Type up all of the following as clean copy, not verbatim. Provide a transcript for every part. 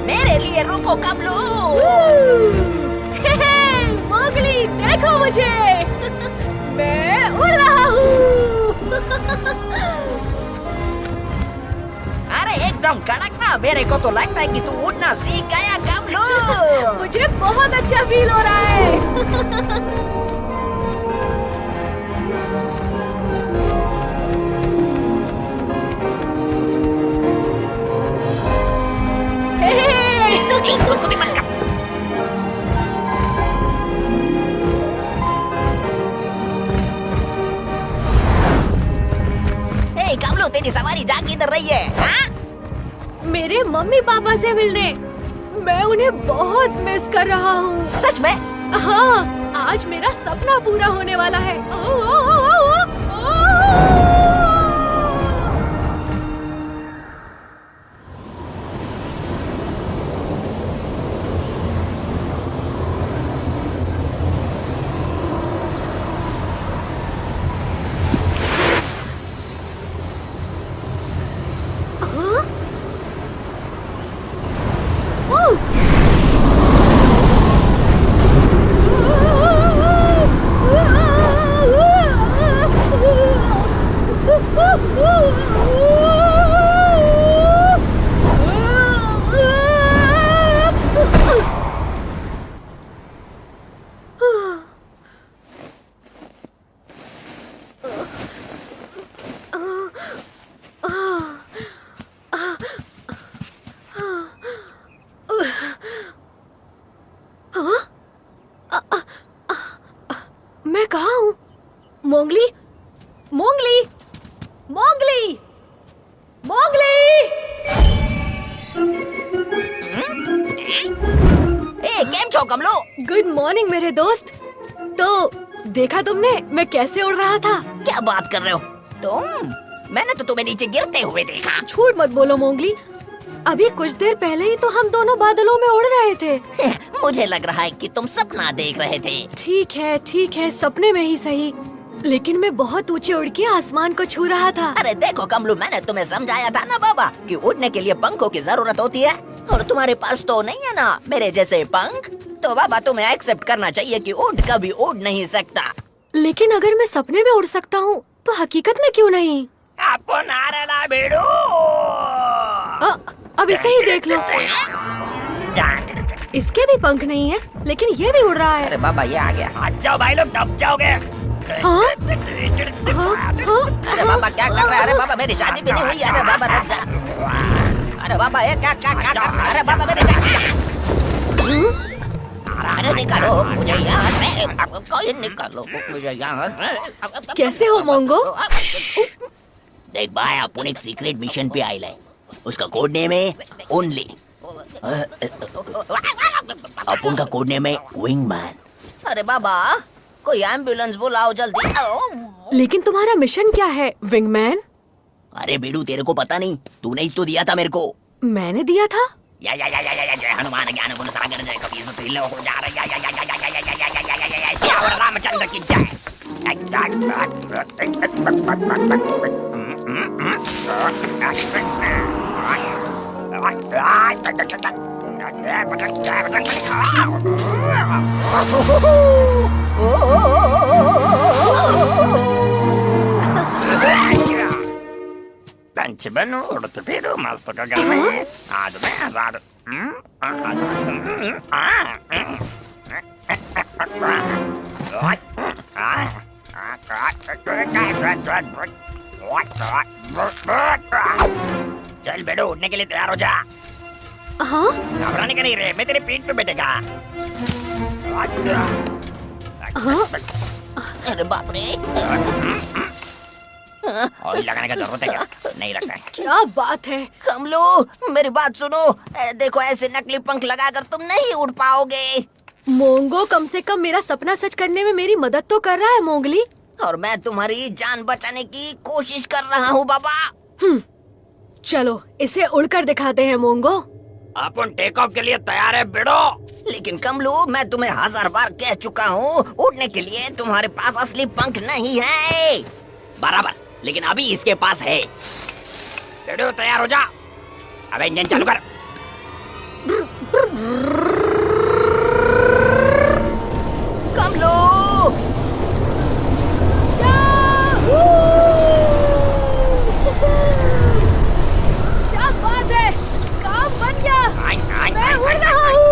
मेरे लिए रुको कमलू। मोगली देखो मुझे, मैं उड़ रहा हूँ। अरे एकदम कड़क ना, मेरे को तो लगता है कि तू उड़ना सीख गया कमलू। मुझे बहुत अच्छा फील हो रहा है। गुदगुदी मत कर। ए कमलू, तेरी सवारी जा किधर रही है? हाँ? मेरे मम्मी पापा से मिलने। मैं उन्हें बहुत मिस कर रहा हूँ। सच में? हाँ, आज मेरा सपना पूरा होने वाला है। ओ, ओ, ओ, ओ, ओ। मैं कहाँ हूँ? मोंगली, मोंगली, मोंगली, मोंगली! ए केम छो कमलू? गुड मॉर्निंग मेरे दोस्त। तो देखा तुमने मैं कैसे उड़ रहा था? क्या बात कर रहे हो तुम? मैंने तो तुम्हें नीचे गिरते हुए देखा। झूठ मत बोलो मोंगली, अभी कुछ देर पहले ही तो हम दोनों बादलों में उड़ रहे थे। मुझे लग रहा है कि तुम सपना देख रहे थे। ठीक है, सपने में ही सही, लेकिन मैं बहुत ऊंचे उड़ के आसमान को छू रहा था। अरे देखो कमलू, मैंने तुम्हें समझाया था ना बाबा कि उड़ने के लिए पंखों की जरूरत होती है, और तुम्हारे पास तो नहीं है ना मेरे जैसे पंख। तो बाबा तुम्हें एक्सेप्ट करना चाहिए कि ऊंट कभी उड़ नहीं सकता। लेकिन अगर मैं सपने में उड़ सकता हूँ तो हकीकत में क्यों नहीं? आपको नारला बेड़ू। अब इसे ही देख लो, इसके भी पंख नहीं है लेकिन ये भी उड़ रहा है। अरे बाबा ये आ गया। हट जाओ भाई लोग, दब जाओगे। हाँ? अरे बाबा क्या कर रहे हैं? अरे बाबा मेरी शादी भी नहीं हुई। अरे बाबा रुक जा। अरे बाबा ये क्या क्या क्या कर? अरे बाबा मेरी शादी। अरे निकालो मुझे यहाँ से, कोई निकालो मुझे यहाँ से। कैसे हो मोंगो? देख भाई, अपन एक सीक्रेट मिशन पे आए, उसका कोड नेम है ओनली। अपन का कोड नेम है विंगमैन। अरे बाबा कोई एम्बुलेंस बुलाओ जल्दी। लेकिन तुम्हारा मिशन क्या है विंगमैन? अरे बेडू, तेरे को पता नहीं? तूने ही तो दिया था मेरे को। मैंने दिया था? या जय हनुमान ज्ञान गुण सागर जय कबीर तुल्य हो जा रहा। या सियावर रामचंद्र की जय। पंचबनु उड़त फिरू मस्त गगन में, आज मैं आजाद। चल बेडू, उड़ने के लिए तैयार हो जा। हाँ? घबराने का नहीं रे, मैं तेरे पीठ पे बैठेगा। हाँ? अरे बाप रे, ऑयल लगाने का जरूरत है क्या? नहीं लगता है। क्या बात है? कमलू मेरी बात सुनो, देखो ऐसे नकली पंख लगाकर तुम नहीं उड़ पाओगे। मोंगो कम से कम मेरा सपना सच करने में मेरी मदद तो कर रहा है मोंगली। और मैं तुम्हारी जान बचाने की कोशिश कर रहा हूँ बाबा। चलो इसे उड़कर दिखाते हैं मोंगो। अपन टेक ऑफ के लिए तैयार है बेड़ो। लेकिन कमलू, मैं तुम्हें 1000 बार कह चुका हूँ, उड़ने के लिए तुम्हारे पास असली पंख नहीं है। बराबर, लेकिन अभी इसके पास है। बेड़ो तैयार हो जा। अब इंजन चालू कर। कमलो, क्या बात है, काम बन गया। मैं उड़ रहा हूँ।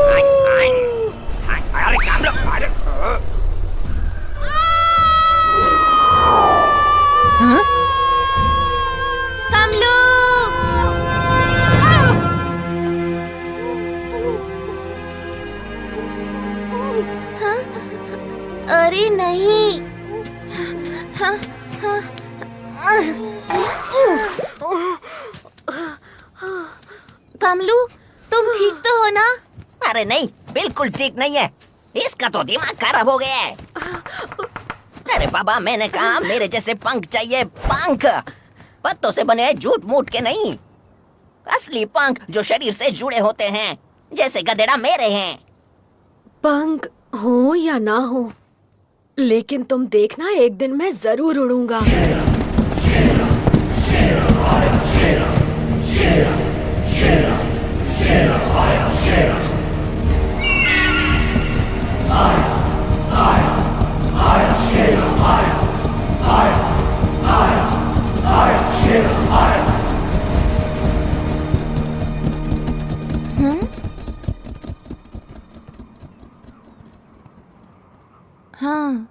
अरे कमलो, अरे हाँ? कमलो! हाँ? अरे नहीं। हाँ, हाँ, कमलू, तुम ठीक तो हो ना? अरे नहीं, बिल्कुल ठीक नहीं है। इसका तो दिमाग खराब हो गया है। अरे बाबा, मैंने कहा मेरे जैसे पंख चाहिए, पंख। पत्तों से बने झूठ मूठ के नहीं, असली पंख जो शरीर से जुड़े होते हैं, जैसे गधेड़ा मेरे हैं। पंख हो या ना हो, लेकिन तुम देखना, एक दिन मैं जरूर उड़ूंगा। हाँ।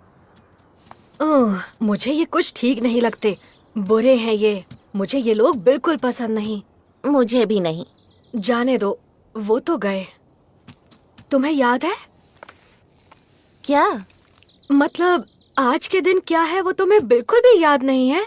ओह, मुझे ये कुछ ठीक नहीं लगते। बुरे हैं ये, मुझे ये लोग बिल्कुल पसंद नहीं। मुझे भी नहीं। जाने दो, वो तो गए। तुम्हें याद है? क्या? मतलब आज के दिन क्या है वो तुम्हें बिल्कुल भी याद नहीं है?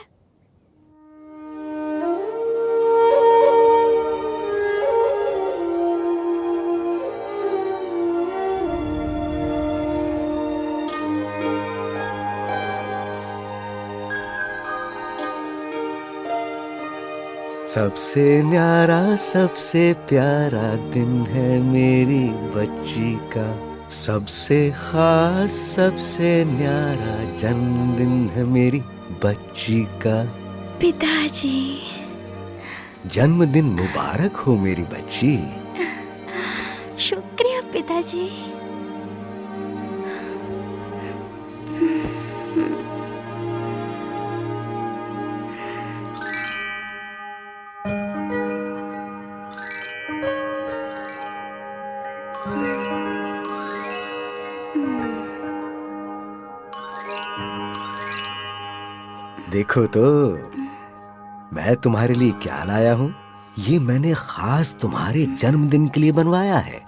सबसे न्यारा सबसे प्यारा दिन है मेरी बच्ची का, सबसे खास सबसे न्यारा जन्मदिन है मेरी बच्ची का। पिताजी। जन्मदिन मुबारक हो मेरी बच्ची। शुक्रिया पिताजी। देखो तो मैं तुम्हारे लिए क्या लाया हूँ। ये मैंने खास तुम्हारे जन्मदिन के लिए बनवाया है।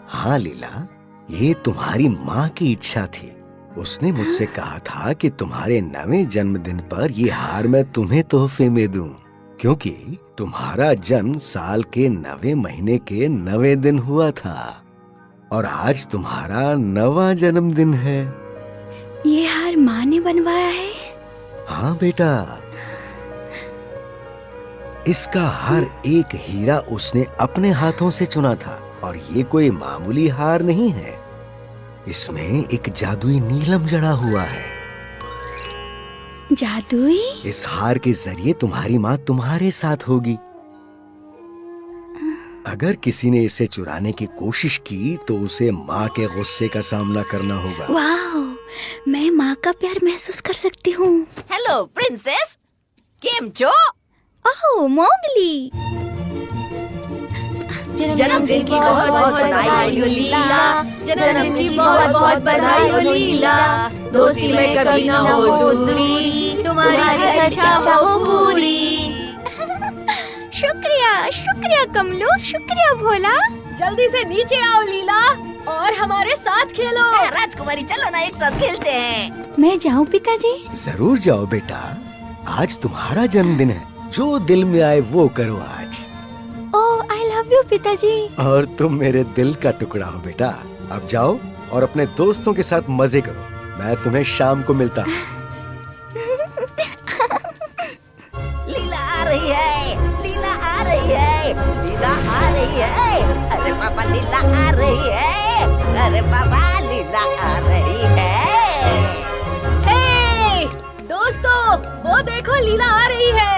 हाँ लीला, ये तुम्हारी माँ की इच्छा थी। उसने मुझसे कहा था कि तुम्हारे 9वें जन्मदिन पर ये हार मैं तुम्हें तोहफे में दूं, क्योंकि तुम्हारा जन्म साल के 9वें महीने के 9वें दिन हुआ था और आज तुम्हारा 9वां जन्मदिन है। ये हार माँ ने बनवाया है? हाँ बेटा, इसका हर एक हीरा उसने अपने हाथों से चुना था और ये कोई मामूली हार नहीं है। इसमें एक जादुई नीलम जड़ा हुआ है। जादुई? इस हार के जरिए तुम्हारी माँ तुम्हारे साथ होगी। अगर किसी ने इसे चुराने की कोशिश की तो उसे माँ के गुस्से का सामना करना होगा। वाह, मैं माँ का प्यार महसूस कर सकती हूँ। हेलो प्रिंसेस, केम छो? ओह मोगली, जन्मदिन की बहुत बहुत बधाई हो लीला। जन्मदिन की बहुत बहुत बधाई हो लीला। दोस्ती में कभी ना हो दूरी, तुम्हारी हर इच्छा हो पूरी। शुक्रिया शुक्रिया कमलू, शुक्रिया भोला। जल्दी से नीचे आओ लीला और हमारे साथ खेलो। राजकुमारी, चलो ना एक साथ खेलते हैं। मैं जाऊँ पिताजी? जरूर जाओ बेटा, आज तुम्हारा जन्मदिन है। जो दिल में आए वो करो आज। ओह आई लव यू पिताजी। और तुम मेरे दिल का टुकड़ा हो बेटा। अब जाओ और अपने दोस्तों के साथ मजे करो। मैं तुम्हें शाम को मिलता हूँ। लीला आ रही है, लीला आ रही है, लीला आ रही है। अरे पापा, लीला आ रही है। अरे पापा, लीला आ रही है। हे दोस्तों, वो देखो लीला आ रही है।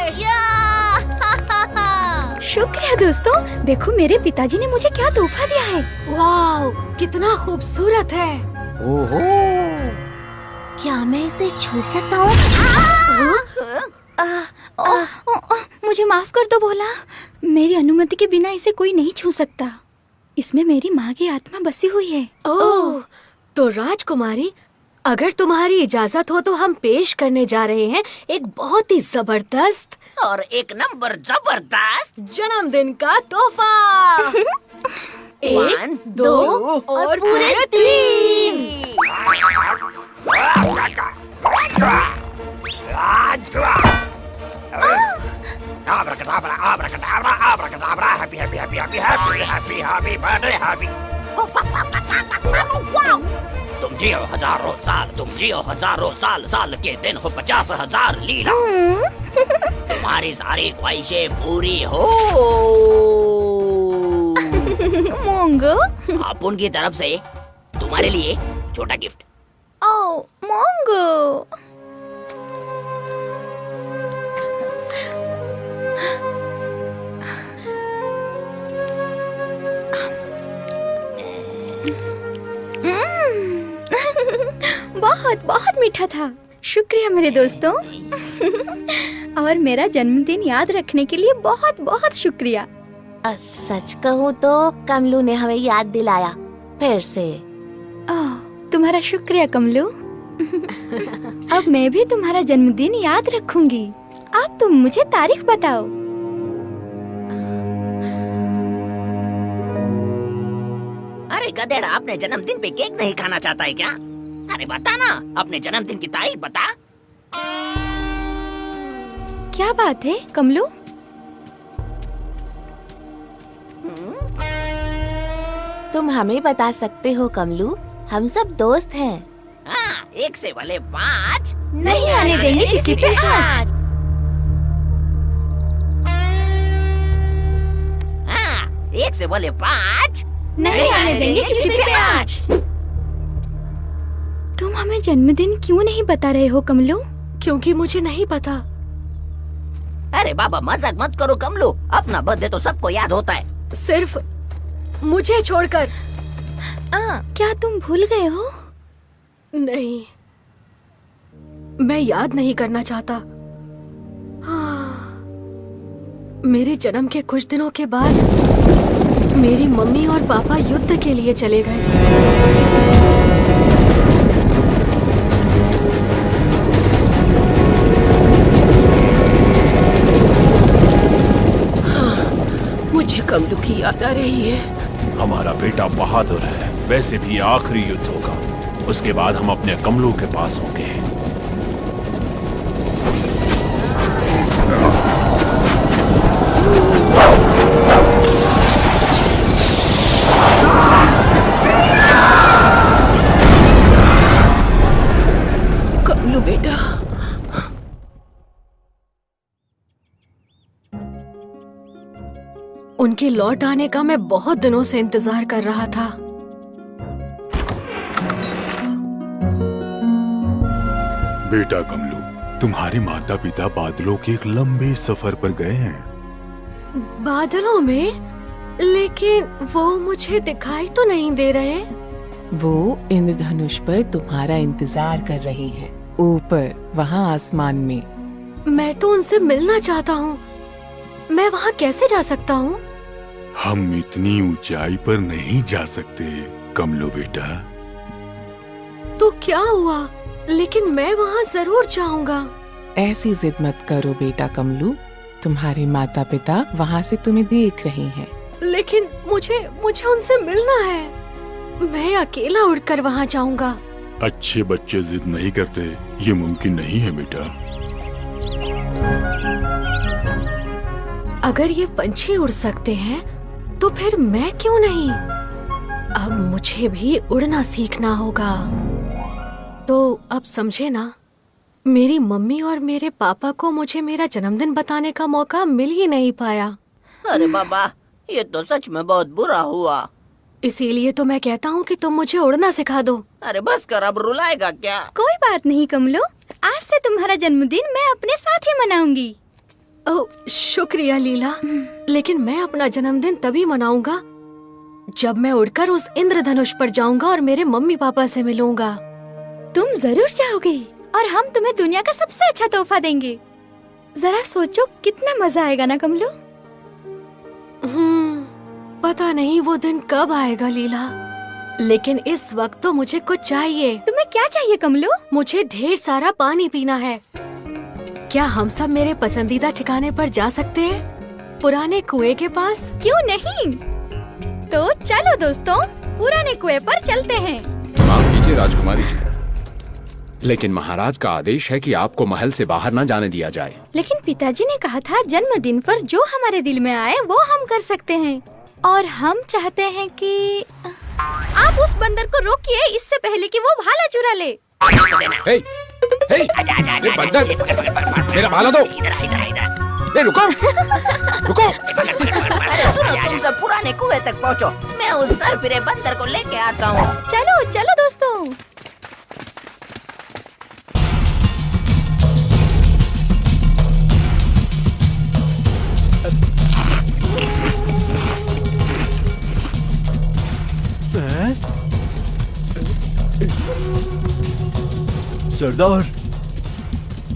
शुक्रिया शुक्रिया दोस्तों, देखो मेरे पिताजी ने मुझे क्या तोहफा दिया है। वाह, कितना खूबसूरत है। ओहो, क्या मैं इसे छू सकता हूँ? मुझे माफ कर दो भोला, मेरी अनुमति के बिना इसे कोई नहीं छू सकता। इसमें मेरी माँ की आत्मा बसी हुई है। ओह, तो राजकुमारी, अगर तुम्हारी इजाजत हो तो हम पेश करने जा रहे हैं एक बहुत ही जबरदस्त और एक नंबर जबरदस्त जन्मदिन का तोहफा। 1, 2 और पूरे 3। Abracadabra, abracadabra, abracadabra, happy, happy, happy, happy, happy, happy, happy birthday, happy. तुम जियो हजारों साल, तुम जियो हजारों साल, साल के दिन हो 50,000 लीला। तुम्हारी सारी ख्वाहिशें पूरी हो। मोंगो, आप उनकी तरफ से तुम्हारे लिए छोटा गिफ्ट। ओ मोंगो। बहुत बहुत मीठा था। शुक्रिया मेरे दोस्तों। और मेरा जन्मदिन याद रखने के लिए बहुत बहुत शुक्रिया। सच कहूँ तो कमलू ने हमें याद दिलाया फिर से। ओह, तुम्हारा शुक्रिया कमलू। अब मैं भी तुम्हारा जन्मदिन याद रखूंगी। अब तुम मुझे तारीख बताओ। अरे गधेड़ा, अपने जन्मदिन पे केक नहीं खाना चाहता है क्या? अरे बता ना, अपने जन्मदिन की तारीख बता। क्या बात है कमलू? तुम हमें बता सकते हो कमलू, हम सब दोस्त हैं। हाँ, 1 से भले 5 नहीं आने देंगे किसी पे आज। हाँ, 1 से भले 5 नहीं आने देंगे किसी पे आज। तुम हमें जन्मदिन क्यों नहीं बता रहे हो कमलू? क्योंकि मुझे नहीं पता। अरे बाबा, मजाक मत करो कमलू, अपना बर्थडे तो सबको याद होता है। सिर्फ मुझे छोड़कर। क्या तुम भूल गए हो? नहीं, मैं याद नहीं करना चाहता। मेरे जन्म के कुछ दिनों के बाद मेरी मम्मी और पापा युद्ध के लिए चले गए। मुझे कमलू की याद आ रही है। हमारा बेटा बहादुर है, वैसे भी आखिरी युद्ध होगा, उसके बाद हम अपने कमलू के पास होंगे। कमलू बेटा, उनके लौट आने का मैं बहुत दिनों से इंतजार कर रहा था। बेटा कमलू, तुम्हारे माता पिता बादलों के एक लंबे सफर पर गए हैं। बादलों में? लेकिन वो मुझे दिखाई तो नहीं दे रहे। वो इंद्रधनुष पर तुम्हारा इंतजार कर रही है, ऊपर वहाँ आसमान में। मैं तो उनसे मिलना चाहता हूँ। मैं वहाँ कैसे जा सकता हूँ? हम इतनी ऊंचाई पर नहीं जा सकते कमलू बेटा। तो क्या हुआ? लेकिन मैं वहाँ जरूर जाऊंगा। ऐसी जिद मत करो बेटा कमलू, तुम्हारे माता पिता वहाँ से तुम्हें देख रहे हैं। लेकिन मुझे उनसे मिलना है। मैं अकेला उड़कर वहाँ जाऊंगा। अच्छे बच्चे जिद नहीं करते, ये मुमकिन नहीं है बेटा। अगर ये पंछी उड़ सकते हैं तो फिर मैं क्यों नहीं? अब मुझे भी उड़ना सीखना होगा। तो अब समझे ना, मेरी मम्मी और मेरे पापा को मुझे मेरा जन्मदिन बताने का मौका मिल ही नहीं पाया। अरे बाबा, ये तो सच में बहुत बुरा हुआ। इसीलिए तो मैं कहता हूँ कि तुम मुझे उड़ना सिखा दो। अरे बस कर, अब रुलाएगा क्या? कोई बात नहीं कमलू, आज से तुम्हारा जन्मदिन मैं अपने साथ ही मनाऊंगी। ओह, शुक्रिया लीला, लेकिन मैं अपना जन्मदिन तभी मनाऊंगा जब मैं उड़कर उस इंद्रधनुष पर जाऊंगा और मेरे मम्मी पापा से मिलूंगा। तुम जरूर जाओगे और हम तुम्हें दुनिया का सबसे अच्छा तोहफा देंगे। जरा सोचो कितना मजा आएगा ना कमलू। पता नहीं वो दिन कब आएगा लीला, लेकिन इस वक्त तो मुझे कुछ चाहिए। तुम्हें क्या चाहिए कमलू? मुझे ढेर सारा पानी पीना है। क्या हम सब मेरे पसंदीदा ठिकाने पर जा सकते हैं, पुराने कुएं के पास? क्यों नहीं, तो चलो दोस्तों, पुराने कुएं पर चलते हैं। माफ कीजिए राजकुमारी जी, लेकिन महाराज का आदेश है कि आपको महल से बाहर न जाने दिया जाए। लेकिन पिताजी ने कहा था जन्मदिन पर जो हमारे दिल में आए वो हम कर सकते हैं, और हम चाहते हैं कि आप उस बंदर को रोकिए इससे पहले कि वो भाला चुरा ले। हे, हे, ये बंदर, मेरा भाला दो। ए, रुको, रुको। अरे सुनो, तुम सब पुराने कुएं तक पहुँचो, मैं उस सरफिरे बंदर को लेके आता हूँ। चलो चलो दोस्तों। सरदार,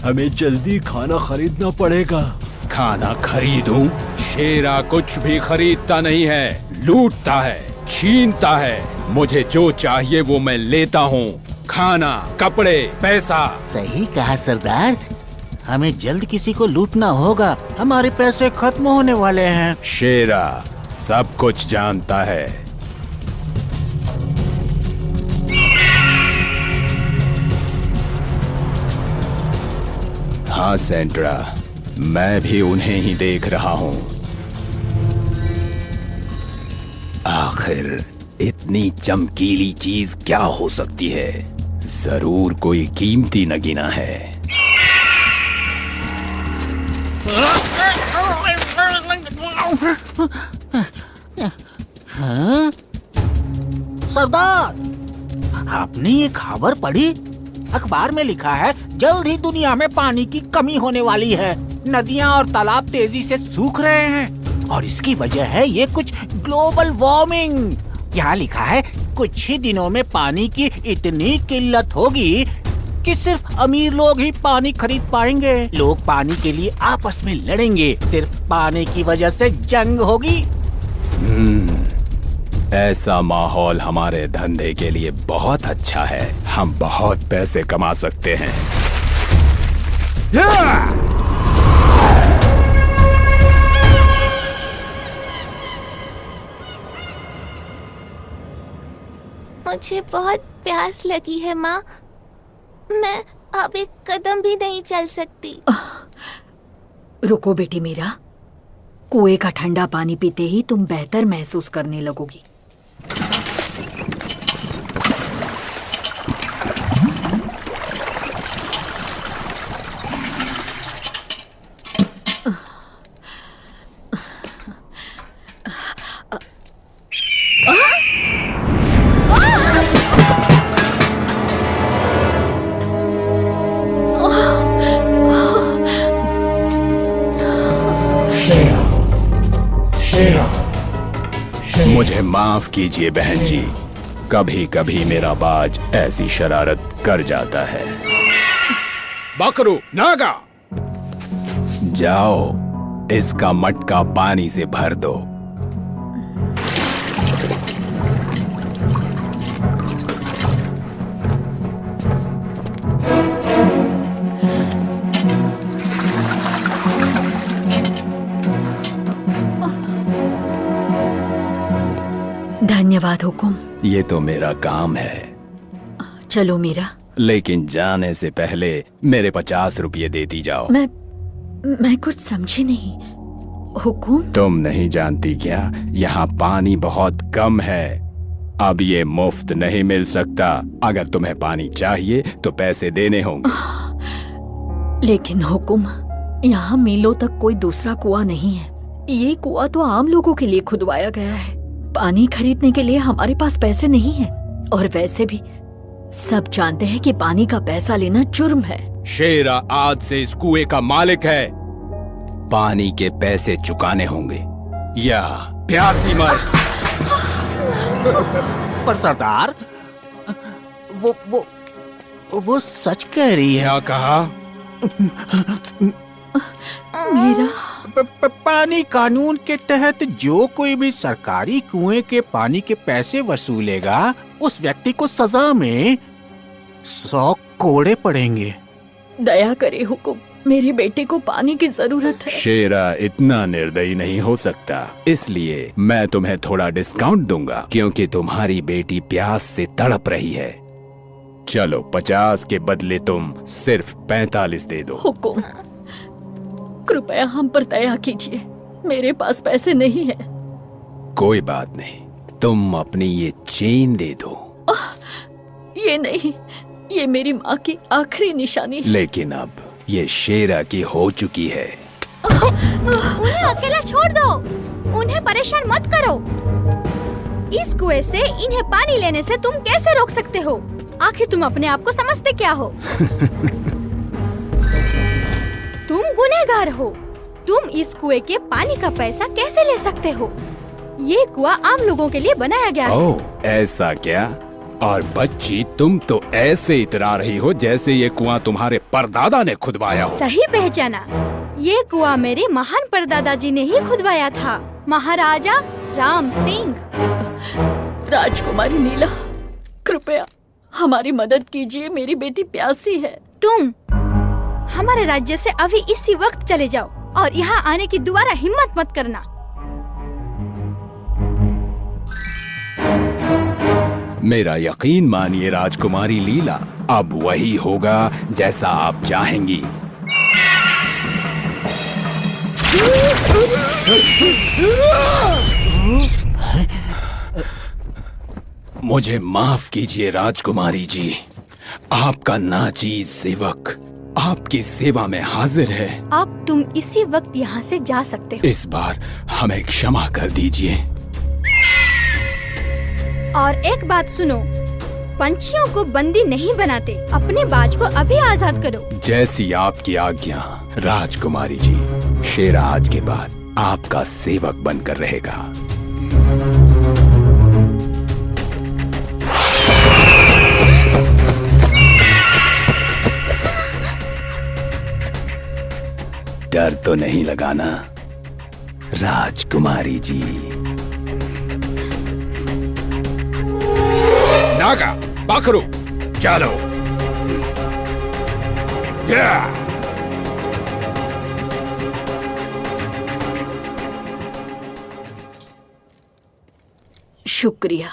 हमें जल्दी खाना खरीदना पड़ेगा। खाना खरीदूं? शेरा कुछ भी खरीदता नहीं है, लूटता है, छीनता है। मुझे जो चाहिए वो मैं लेता हूँ, खाना, कपड़े, पैसा। सही कहा सरदार, हमें जल्द किसी को लूटना होगा, हमारे पैसे खत्म होने वाले हैं। शेरा सब कुछ जानता है। हाँ सेंड्रा, मैं भी उन्हें ही देख रहा हूँ। आखिर इतनी चमकीली चीज क्या हो सकती है? जरूर कोई कीमती नगीना है। हाँ? सरदार, आपने ये खबर पढ़ी? अखबार में लिखा है जल्द ही दुनिया में पानी की कमी होने वाली है। नदियां और तालाब तेजी से सूख रहे हैं और इसकी वजह है ये कुछ ग्लोबल वार्मिंग। यहाँ लिखा है कुछ ही दिनों में पानी की इतनी किल्लत होगी कि सिर्फ अमीर लोग ही पानी खरीद पाएंगे। लोग पानी के लिए आपस में लड़ेंगे, सिर्फ पानी की वजह से जंग होगी। ऐसा माहौल हमारे धंधे के लिए बहुत अच्छा है, हम बहुत पैसे कमा सकते हैं। मुझे बहुत प्यास लगी है माँ, मैं अब एक कदम भी नहीं चल सकती। रुको बेटी मीरा, कुएं का ठंडा पानी पीते ही तुम बेहतर महसूस करने लगोगी। मुझे माफ कीजिए बहन जी, कभी कभी मेरा बाज ऐसी शरारत कर जाता है। बकरू, नागा, जाओ इसका मटका पानी से भर दो। धन्यवाद हुकुम। ये तो मेरा काम है। चलो मीरा। लेकिन जाने से पहले मेरे 50 रुपये देती जाओ। मैं कुछ समझी नहीं। हुकुम? तुम नहीं जानती क्या, यहाँ पानी बहुत कम है। अब ये मुफ्त नहीं मिल सकता। अगर तुम्हें पानी चाहिए तो पैसे देने होंगे। लेकिन हुकुम, यहाँ मीलों तक कोई दूसरा कुआं नहीं है। ये कुआं तो आम लोगों के लिए खुदवाया गया है। पानी खरीदने के लिए हमारे पास पैसे नहीं हैं। और वैसे भी सब जानते हैं कि पानी का पैसा लेना जुर्म है। शेरा आज से इस कुएं का मालिक है। पानी के पैसे चुकाने होंगे या प्यासी मर। पर सरदार, वो सच कह रही है। क्या कहा? मीरा, पानी कानून के तहत जो कोई भी सरकारी कुएं के पानी के पैसे वसूलेगा उस व्यक्ति को सजा में 100 कोड़े पड़ेंगे। दया करे हुकुम, मेरे बेटे को पानी की जरूरत है। शेरा इतना निर्दयी नहीं हो सकता, इसलिए मैं तुम्हें थोड़ा डिस्काउंट दूंगा क्योंकि तुम्हारी बेटी प्यास से तड़प रही है। चलो 50 के बदले तुम सिर्फ 45 दे दो। हुकुम, कृपया हम पर दया कीजिए, मेरे पास पैसे नहीं है। कोई बात नहीं, तुम अपनी ये चेन दे दो। ये नहीं, ये मेरी माँ की आखिरी निशानी है। लेकिन अब ये शेरा की हो चुकी है। उन्हें अकेला छोड़ दो, उन्हें परेशान मत करो। इस कुएं से इन्हें पानी लेने से तुम कैसे रोक सकते हो? आखिर तुम अपने आप को समझते क्या हो? तुम गुनहगार हो। तुम इस कुएं के पानी का पैसा कैसे ले सकते हो? ये कुआं आम लोगों के लिए बनाया गया है। ओह, ऐसा क्या? और बच्ची, तुम तो ऐसे इतरा रही हो जैसे ये कुआं तुम्हारे परदादा ने खुदवाया हो। सही पहचाना, ये कुआं मेरे महान परदादा जी ने ही खुदवाया था, महाराजा राम सिंह। राजकुमारी नीला, कृपया हमारी मदद कीजिए, मेरी बेटी प्यासी है। तुम हमारे राज्य से अभी इसी वक्त चले जाओ और यहाँ आने की दोबारा हिम्मत मत करना। मेरा यकीन मानिए राजकुमारी लीला, अब वही होगा जैसा आप चाहेंगी। मुझे माफ कीजिए राजकुमारी जी, आपका नाचीज सेवक आपकी सेवा में हाजिर है। अब तुम इसी वक्त यहाँ से जा सकते हो। इस बार हमें क्षमा कर दीजिए। और एक बात सुनो, पंछियों को बंदी नहीं बनाते, अपने बाज को अभी आजाद करो। जैसी आपकी आज्ञा राजकुमारी जी। शेरा आज के बाद आपका सेवक बनकर रहेगा। डर तो नहीं लगाना राजकुमारी जी। नागा, बकरू, चलो। शुक्रिया,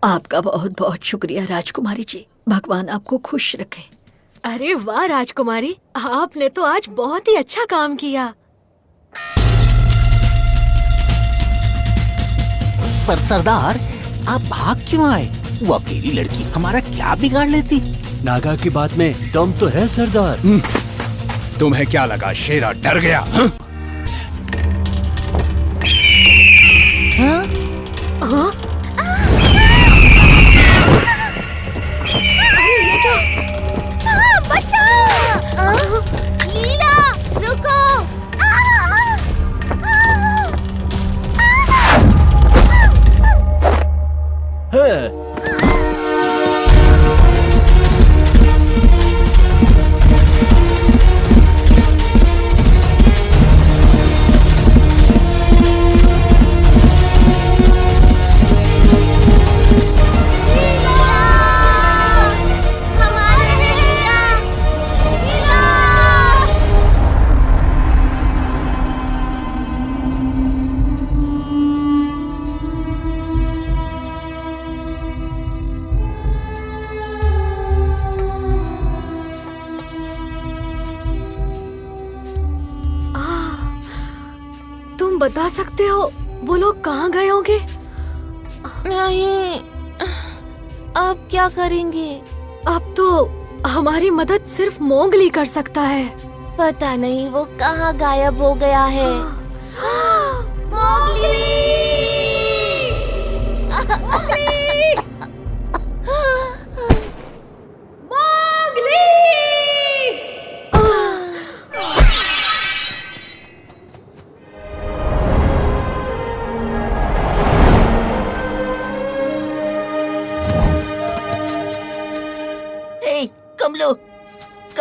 आपका बहुत बहुत शुक्रिया राजकुमारी जी। भगवान आपको खुश रखे। अरे वाह राजकुमारी, आपने तो आज बहुत ही अच्छा काम किया। पर सरदार, आप भाग क्यों आए? वो अकेली लड़की हमारा क्या बिगाड़ लेती? नागा की बात में दम तो है सरदार। तुम्हें क्या लगा शेरा डर गया? हाँ? हाँ? लीला, रुको। बता सकते हो वो लोग कहाँ गए होंगे? नहीं, अब क्या करेंगे? अब तो हमारी मदद सिर्फ मोगली कर सकता है। पता नहीं वो कहाँ गायब हो गया है। मोगली!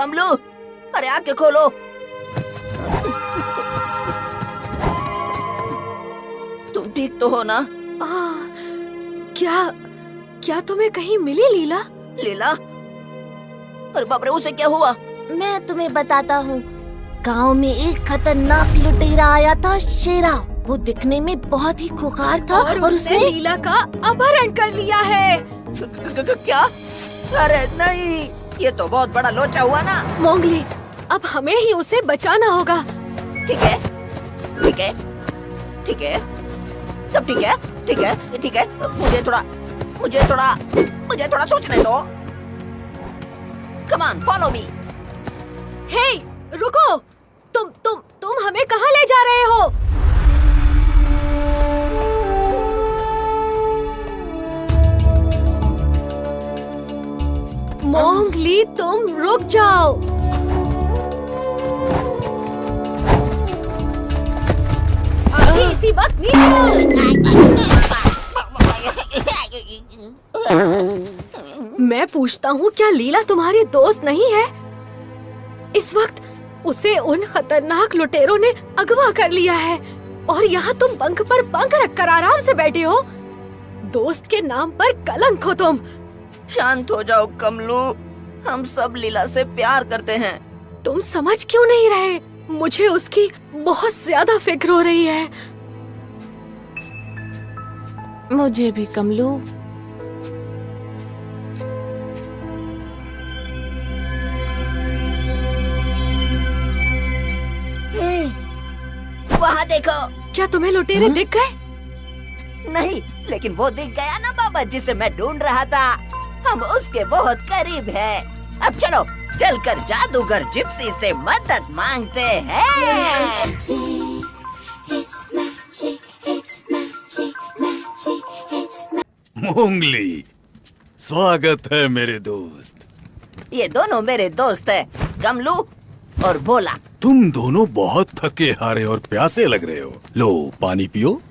कमलू, अरे आंखें खोलो। तुम ठीक तो हो ना? क्या तुम्हें कहीं मिली लीला? लीला? अरे बाप रे, उसे क्या हुआ? मैं तुम्हें बताता हूँ। गांव में एक खतरनाक लुटेरा आया था, शेरा। वो दिखने में बहुत ही खुखार था और उसने लीला का अपहरण कर लिया है। क्या? अरे नहीं, ये तो बहुत बड़ा लोचा हुआ ना। मोंगली, अब हमें ही उसे बचाना होगा। ठीक है, ठीक है, ठीक है, सब ठीक है, ठीक है, ठीक है। मुझे थोड़ा सोचने दो। Come on, follow me. हे, रुको! तुम हमें कहाँ ले जा रहे हो? मोंगली, तुम रुक जाओ। अभी इसी वक्त मैं पूछता हूँ, क्या लीला तुम्हारी दोस्त नहीं है? इस वक्त उसे उन खतरनाक लुटेरों ने अगवा कर लिया है और यहाँ तुम पंख पर पंख रखकर आराम से बैठे हो। दोस्त के नाम पर कलंक हो तुम। शांत हो जाओ कमलू, हम सब लीला से प्यार करते हैं। तुम समझ क्यों नहीं रहे? मुझे उसकी बहुत ज्यादा फिक्र हो रही है। मुझे भी कमलू। वहाँ देखो। क्या तुम्हें लुटेरे दिख गए? नहीं, लेकिन वो दिख गया ना बाबा, जिसे मैं ढूंढ रहा था। हम उसके बहुत करीब हैं। अब चलो, चलकर जादूगर जिप्सी से मदद मांगते हैं। मोंगली, स्वागत है मेरे दोस्त। ये दोनों मेरे दोस्त हैं, कमलू और भोला। तुम दोनों बहुत थके हारे और प्यासे लग रहे हो। लो, पानी पियो।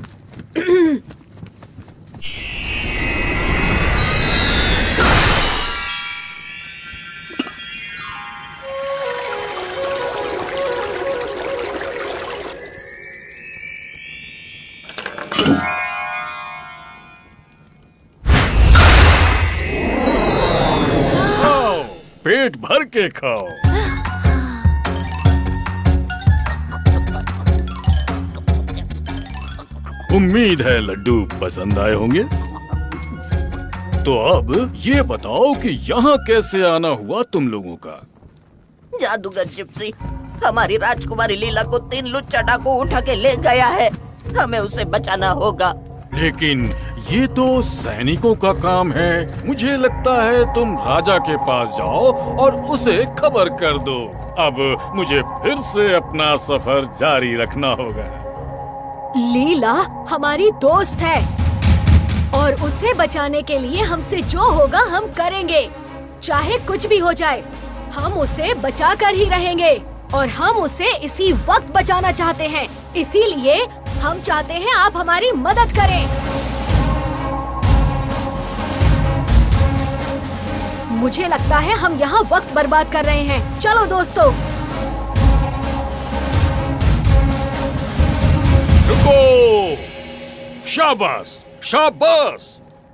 पेट भर के खाओ। उम्मीद है लड्डू पसंद आए होंगे। तो अब ये बताओ कि यहाँ कैसे आना हुआ तुम लोगों का? जादूगर जिप्सी हमारी राजकुमारी लीला को 3 लुच्चा डाकू उठा के ले गया है। हमें उसे बचाना होगा। लेकिन ये तो सैनिकों का काम है। मुझे लगता है तुम राजा के पास जाओ और उसे खबर कर दो। अब मुझे फिर से अपना सफर जारी रखना होगा। लीला हमारी दोस्त है और उसे बचाने के लिए हमसे जो होगा हम करेंगे। चाहे कुछ भी हो जाए, हम उसे बचा कर ही रहेंगे और हम उसे इसी वक्त बचाना चाहते हैं। इसीलिए हम चाहते हैं आप हमारी मदद करें। मुझे लगता है हम यहाँ वक्त बर्बाद कर रहे हैं। चलो दोस्तों। रुको! शाबाश, शाबाश!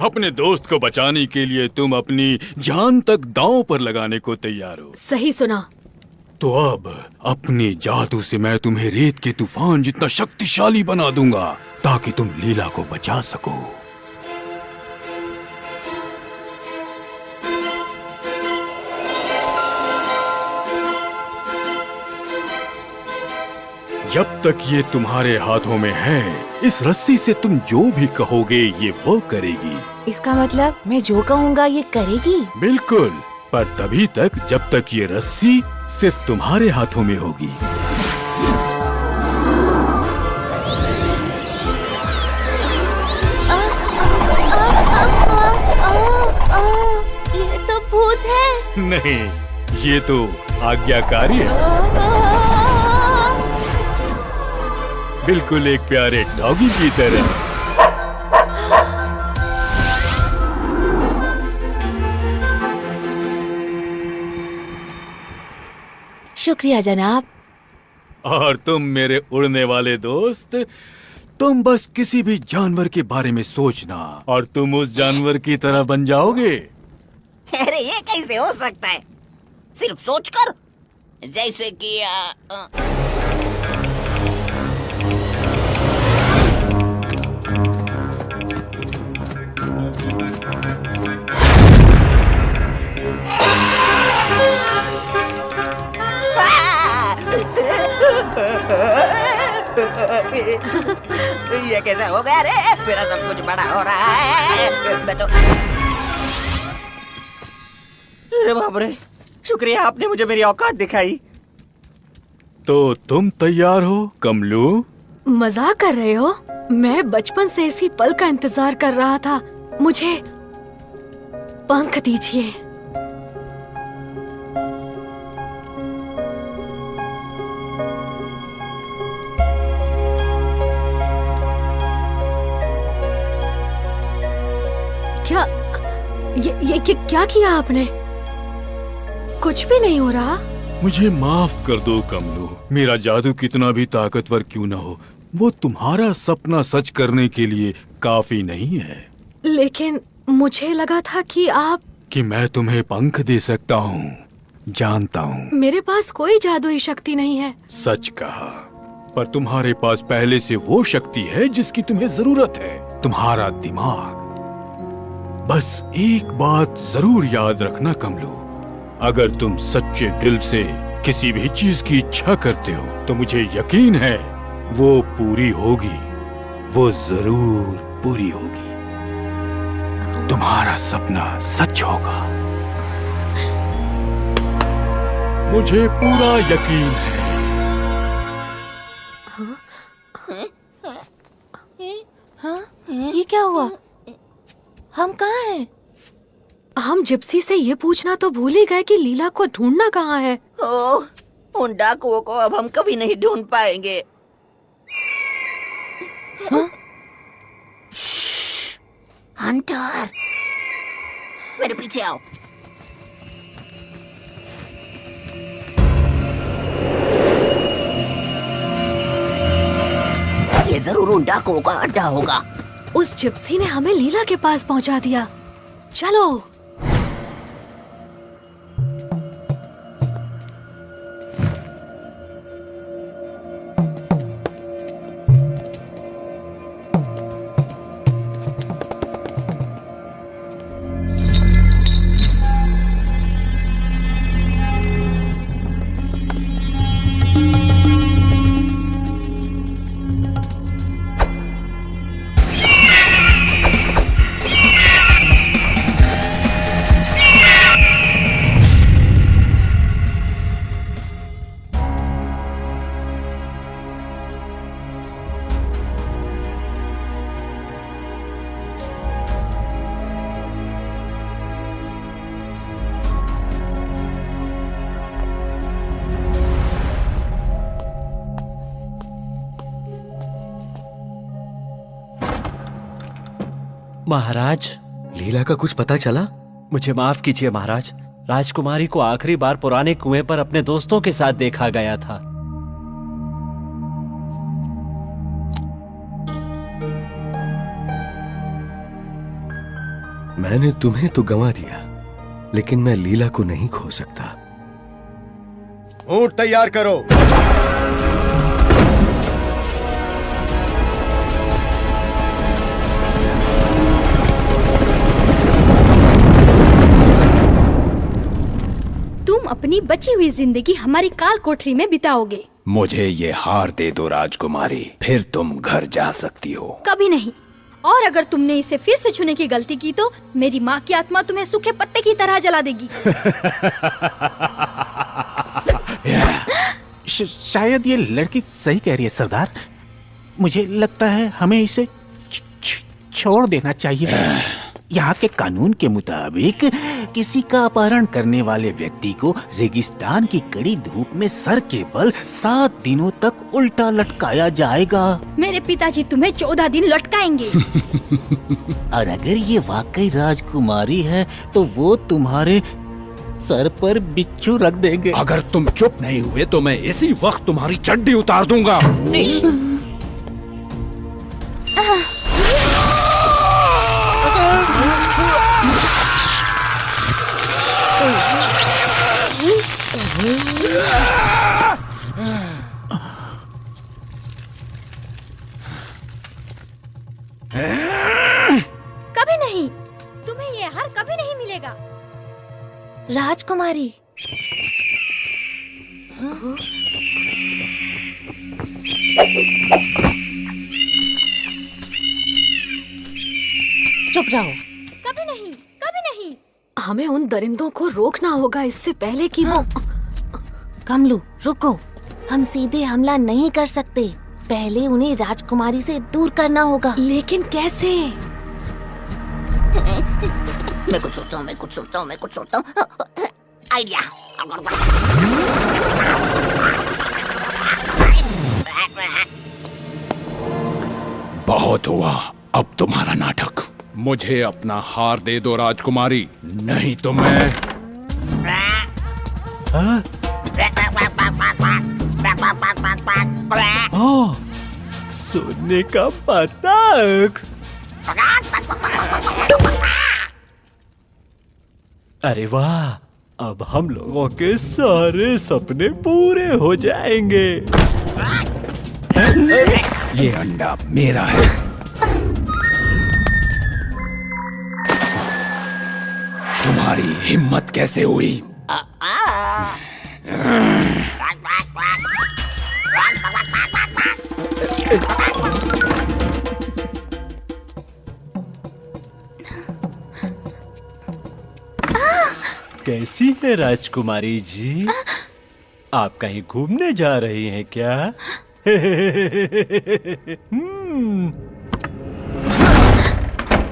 अपने दोस्त को बचाने के लिए तुम अपनी जान तक दांव पर लगाने को तैयार हो। सही सुना। तो अब अपने जादू से मैं तुम्हें रेत के तूफान जितना शक्तिशाली बना दूंगा ताकि तुम लीला को बचा सको। जब तक ये तुम्हारे हाथों में है, इस रस्सी से तुम जो भी कहोगे ये वो करेगी। इसका मतलब मैं जो कहूँगा ये करेगी? बिल्कुल, पर तभी तक जब तक ये रस्सी सिर्फ तुम्हारे हाथों में होगी। ये तो भूत है। नहीं, ये तो आज्ञाकारी है। बिल्कुल एक प्यारे डॉगी की तरह। शुक्रिया जनाब। और तुम मेरे उड़ने वाले दोस्त, तुम बस किसी भी जानवर के बारे में सोचना और तुम उस जानवर की तरह बन जाओगे। अरे ये कैसे हो सकता है? सिर्फ सोचकर, जैसे कि ये कैसे हो गया रे? मेरा सब कुछ बड़ा हो रहा है। मैं तो अरे बाप रे, शुक्रिया आपने मुझे मेरी औकात दिखाई। तो तुम तैयार हो कमलू? मजाक कर रहे हो? मैं बचपन से इसी पल का इंतजार कर रहा था। मुझे पंख दीजिए। क्या क्या किया आपने? कुछ भी नहीं हो रहा। मुझे माफ कर दो कमलू। मेरा जादू कितना भी ताकतवर क्यों न हो, वो तुम्हारा सपना सच करने के लिए काफी नहीं है। लेकिन मुझे लगा था कि मैं तुम्हें पंख दे सकता हूँ। जानता हूँ मेरे पास कोई जादुई शक्ति नहीं है। सच कहा, पर तुम्हारे पास पहले से वो शक्ति है जिसकी तुम्हें जरूरत है, तुम्हारा दिमाग। बस एक बात जरूर याद रखना कमलू, अगर तुम सच्चे दिल से किसी भी चीज की इच्छा करते हो तो मुझे यकीन है वो पूरी होगी, वो जरूर पूरी होगी। तुम्हारा सपना सच होगा, मुझे पूरा यकीन है। हाँ? ये क्या हुआ? हम कहाँ हैं? हम जिप्सी से ये पूछना तो भूल ही गए कि लीला को ढूंढना कहाँ है। ओह, उन डाकुओं को अब हम कभी नहीं ढूंढ पाएंगे। हाँ? हंटर, मेरे पीछे आओ। ये जरूर उन डाकुओं का अड्डा होगा। उस जिप्सी ने हमें लीला के पास पहुंचा दिया। चलो। महाराज, लीला का कुछ पता चला? मुझे माफ कीजिए महाराज, राजकुमारी को आखिरी बार पुराने कुएं पर अपने दोस्तों के साथ देखा गया था। मैंने तुम्हें तो गंवा दिया, लेकिन मैं लीला को नहीं खो सकता। ऊंट तैयार करो। तुम अपनी बची हुई जिंदगी हमारी काल कोठरी में बिताओगे। मुझे ये हार दे दो राजकुमारी, फिर तुम घर जा सकती हो। कभी नहीं। और अगर तुमने इसे फिर से छूने की गलती की तो मेरी माँ की आत्मा तुम्हें सूखे पत्ते की तरह जला देगी। शायद ये लड़की सही कह रही है सरदार। मुझे लगता है हमें इसे छोड़ देना चाहिए। यहाँ के कानून के मुताबिक किसी का अपहरण करने वाले व्यक्ति को रेगिस्तान की कड़ी धूप में सर के बल 7 दिनों तक उल्टा लटकाया जाएगा। मेरे पिताजी तुम्हें 14 दिन लटकाएंगे। और अगर ये वाकई राजकुमारी है तो वो तुम्हारे सर पर बिच्छू रख देंगे। अगर तुम चुप नहीं हुए तो मैं इसी वक्त तुम्हारी चड्डी उतार दूंगा। कभी नहीं, तुम्हें ये हार कभी नहीं मिलेगा। राजकुमारी, चुप रहो। कभी नहीं, कभी नहीं। हमें उन दरिंदों को रोकना होगा इससे पहले कि वो। कमलू रुको, हम सीधे हमला नहीं कर सकते। पहले उन्हें राजकुमारी से दूर करना होगा। लेकिन कैसे? मैं कुछ सोचता हूँ। आइडिया। बहुत हुआ अब तुम्हारा नाटक। मुझे अपना हार दे दो राजकुमारी, नहीं तो मैं। सोने का पतंग। अरे वाह, अब हम लोगों के सारे सपने पूरे हो जाएंगे। ये अंडा मेरा है। तुम्हारी हिम्मत कैसे हुई? कैसी है राजकुमारी जी? आप कहीं घूमने जा रही हैं क्या?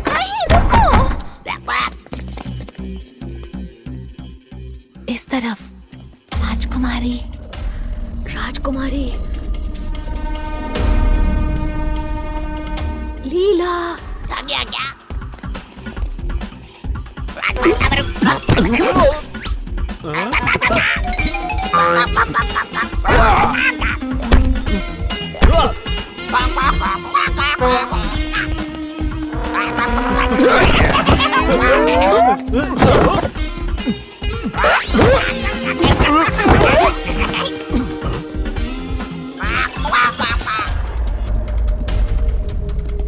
नहीं, रुको। इस तरफ। राजकुमारी, राजकुमारी, लीला। क्या?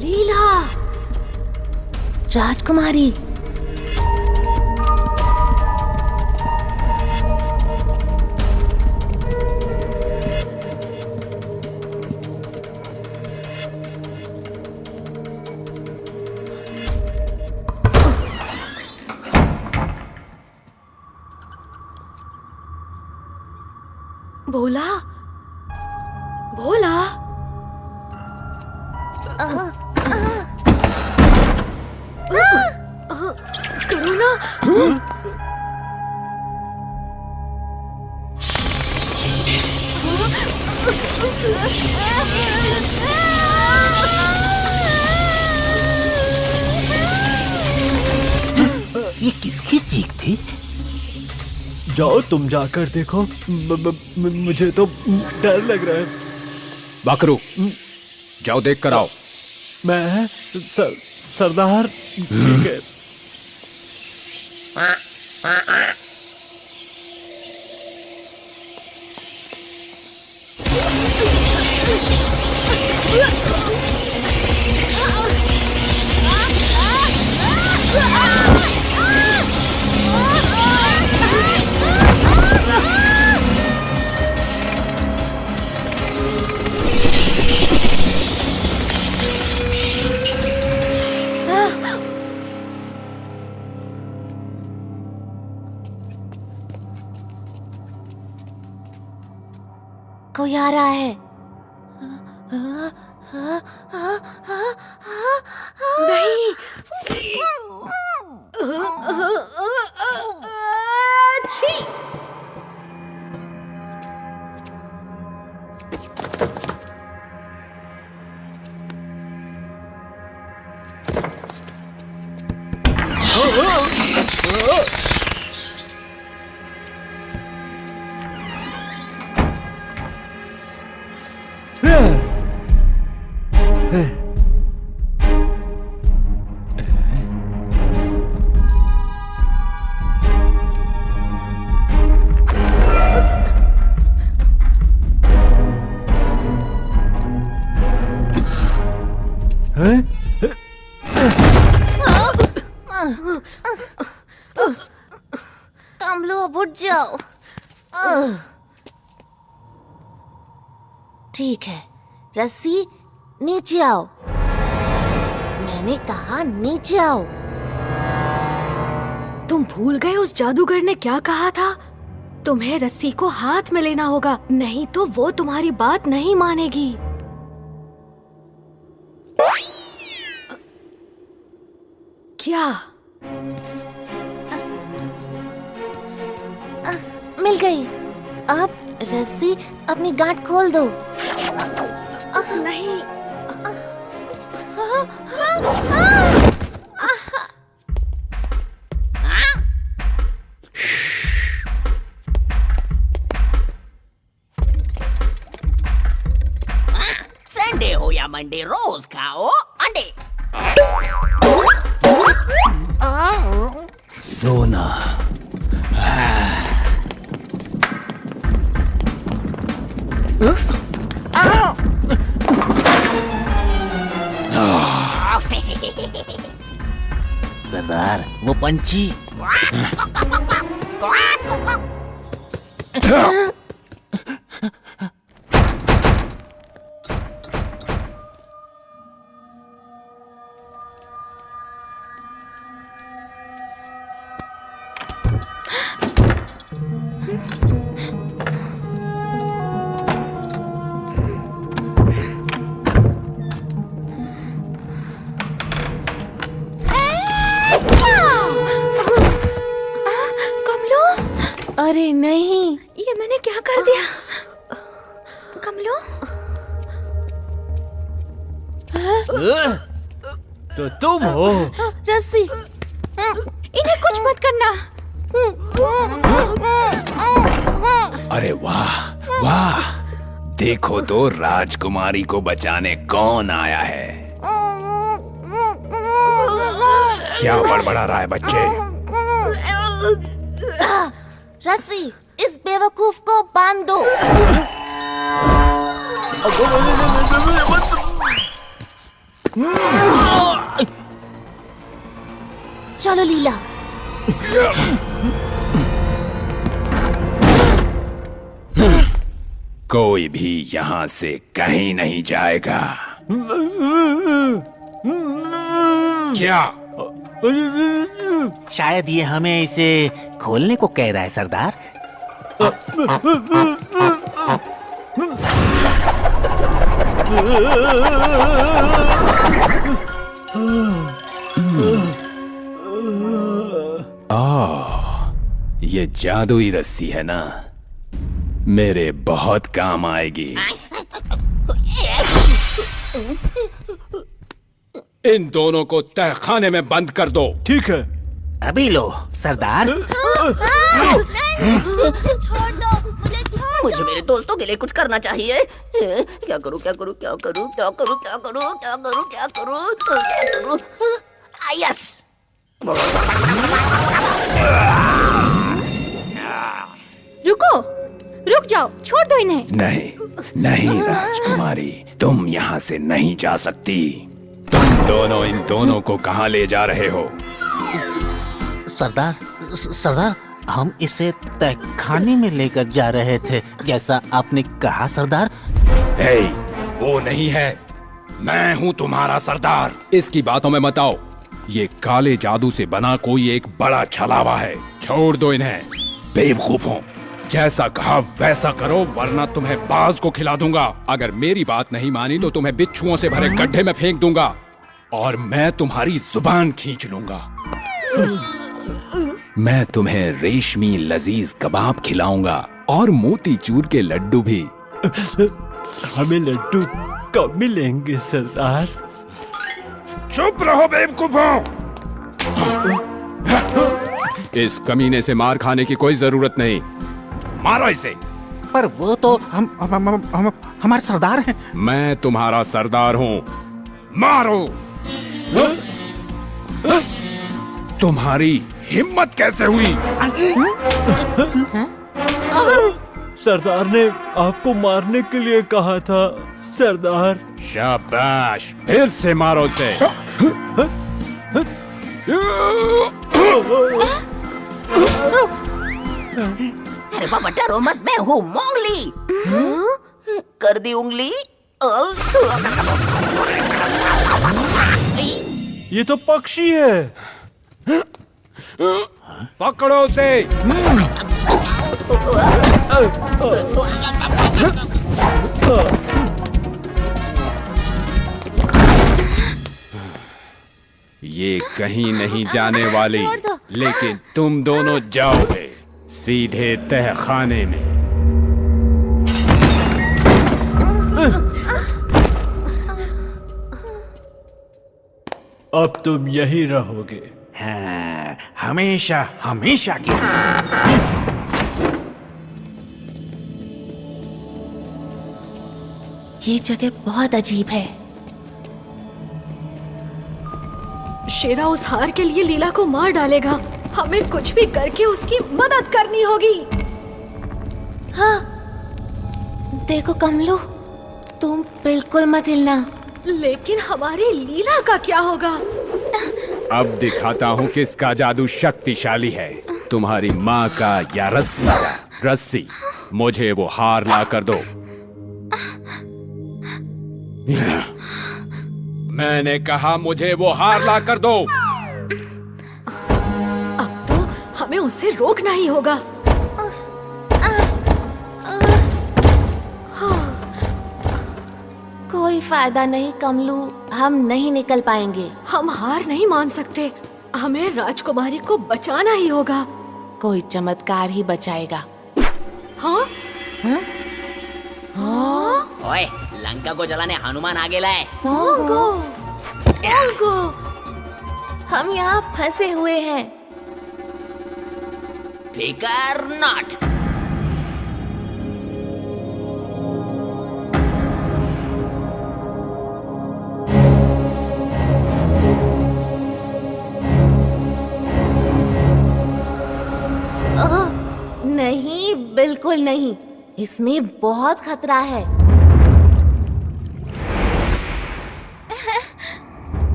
लीला, राजकुमारी, भोला, भोला। करुणा। ये किसकी चीख थी? जाओ तुम जाकर देखो। मुझे तो डर लग रहा है। बकरू, जाओ देख कर आओ। मैं सरदार। ठीक है। कोई आ रहा है। नहीं। छी। कमलो अब उठ जाओ। ठीक है, रस्सी नीचे आओ। मैंने कहा नीचे आओ। तुम भूल गए उस जादूगर ने क्या कहा था? तुम्हें रस्सी को हाथ में लेना होगा, नहीं तो वो तुम्हारी बात नहीं मानेगी। क्या? मिल गई। अब रस्सी अपनी गांठ खोल दो। नहीं। संडे हो या मंडे रोज खाओ अंडे। सोना। सरदार, वो पंछी। कमलो, अरे नहीं, ये मैंने क्या कर दिया? कमलो, तो तुम हो? रस्सी। इन्हें कुछ मत करना। अरे वाह वाह, देखो तो राजकुमारी को बचाने कौन आया है। क्या बड़बड़ा रहा है बच्चे? रस्सी, इस बेवकूफ को बांध दो। चलो लीला। कोई भी यहाँ से कहीं नहीं जाएगा। क्या? शायद ये हमें इसे खोलने को कह रहा है सरदार। ये जादुई रस्सी है ना, मेरे बहुत काम आएगी। इन दोनों को तहखाने में बंद कर दो। ठीक है। अभी लो सरदार। छोड़ दो मुझे, छोड़ मुझे मेरे दोस्तों के लिए कुछ करना चाहिए। क्या करूं क्या करूं क्या करूं क्या करूं क्या करूं क्या करूं क्या करूं क्या करूं? यस। रुको, रुक जाओ, छोड़ दो इन्हें। नहीं नहीं राजकुमारी, तुम यहाँ से नहीं जा सकती। तुम दोनों इन दोनों को कहाँ ले जा रहे हो? सरदार, सरदार, हम इसे तहखाने में लेकर जा रहे थे, जैसा आपने कहा सरदार। हे, वो नहीं है, मैं हूँ तुम्हारा सरदार। इसकी बातों में मत आओ। ये काले जादू से बना कोई एक बड़ा छलावा है। छोड़ दो इन्हें, बेवकूफों। जैसा कहा वैसा करो, वरना तुम्हें बाज को खिला दूंगा। अगर मेरी बात नहीं मानी तो तुम्हें बिच्छुओं से भरे गड्ढे में फेंक दूंगा और मैं तुम्हारी जुबान खींच लूंगा। मैं तुम्हें रेशमी लजीज कबाब खिलाऊंगा और मोतीचूर के लड्डू भी। हमें लड्डू कब मिलेंगे सरदार? चुप रहो बेवकूफों। इस कमीने से मार खाने की कोई जरूरत नहीं। मारो इसे। पर वो तो हम हमारे सरदार हैं। मैं तुम्हारा सरदार हूँ। मारो। तुम्हारी हिम्मत कैसे हुई? सरदार ने आपको मारने के लिए कहा था सरदार। शाबाश, फिर से मारो उसे। अरे बाबा डरो मत, मैं हूँ मोंगली। कर दी उंगली। ये तो पक्षी है। पकड़ो उसे। ये कहीं नहीं जाने वाली, लेकिन तुम दोनों जाओगे सीधे तहखाने में। अब तुम यहीं रहोगे। हाँ, हमेशा हमेशा के लिए। ये जगह बहुत अजीब है। शेरा उस हार के लिए लीला को मार डालेगा। हमें कुछ भी करके उसकी मदद करनी होगी। हाँ, देखो कमलू, तुम बिल्कुल मत हिलना। लेकिन हमारी लीला का क्या होगा? अब दिखाता हूँ किसका जादू शक्तिशाली है, तुम्हारी माँ का या रस्सी का। रस्सी, मुझे वो हार ला कर दो। मैंने कहा मुझे वो हार ला कर दो। अब तो हमें उससे रोकना ही होगा। कोई फायदा नहीं कमलू, हम नहीं निकल पाएंगे। हम हार नहीं मान सकते। हमें राजकुमारी को बचाना ही होगा। कोई चमत्कार ही बचाएगा। हाँ? हाँ? ओए, लंका को जलाने हनुमान आगे लाए। मोंगो, मोंगो, हम यहाँ फंसे हुए हैं। फिकर नॉट। नहीं, बिल्कुल नहीं, इसमें बहुत खतरा है।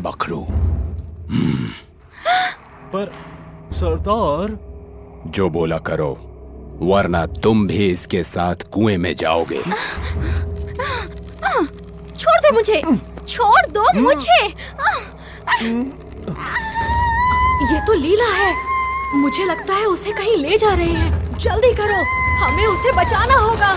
बकरू। पर सरदार। जो बोला करो, वरना तुम भी इसके साथ कुएं में जाओगे। छोड़ दो मुझे, छोड़ दो मुझे। ये तो लीला है। मुझे लगता है उसे कहीं ले जा रहे हैं। जल्दी करो, हमें उसे बचाना होगा।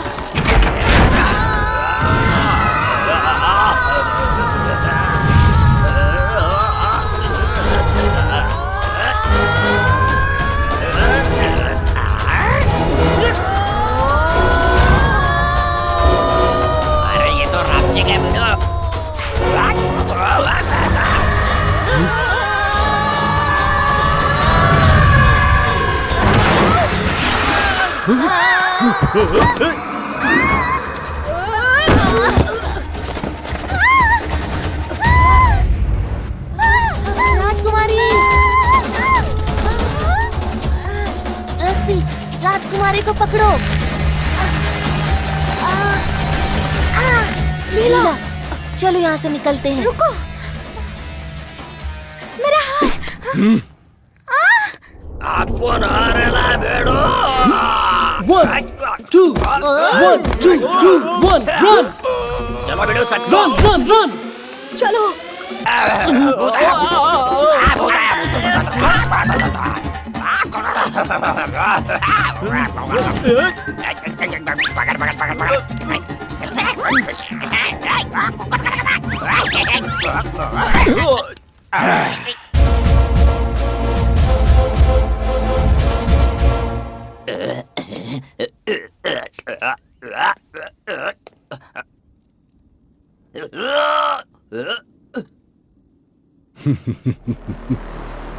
अरे ये तो रामजी के वीडियो। राजकुमारी, रस्सी, राजकुमारी को पकड़ो। लीला, चलो यहाँ से निकलते हैं। रुको, मेरा हार। अपन हारेला बेड़ो। 1 2 1 2 2 1 रन चलो बेड़ो, सट रन रन रन। चलो।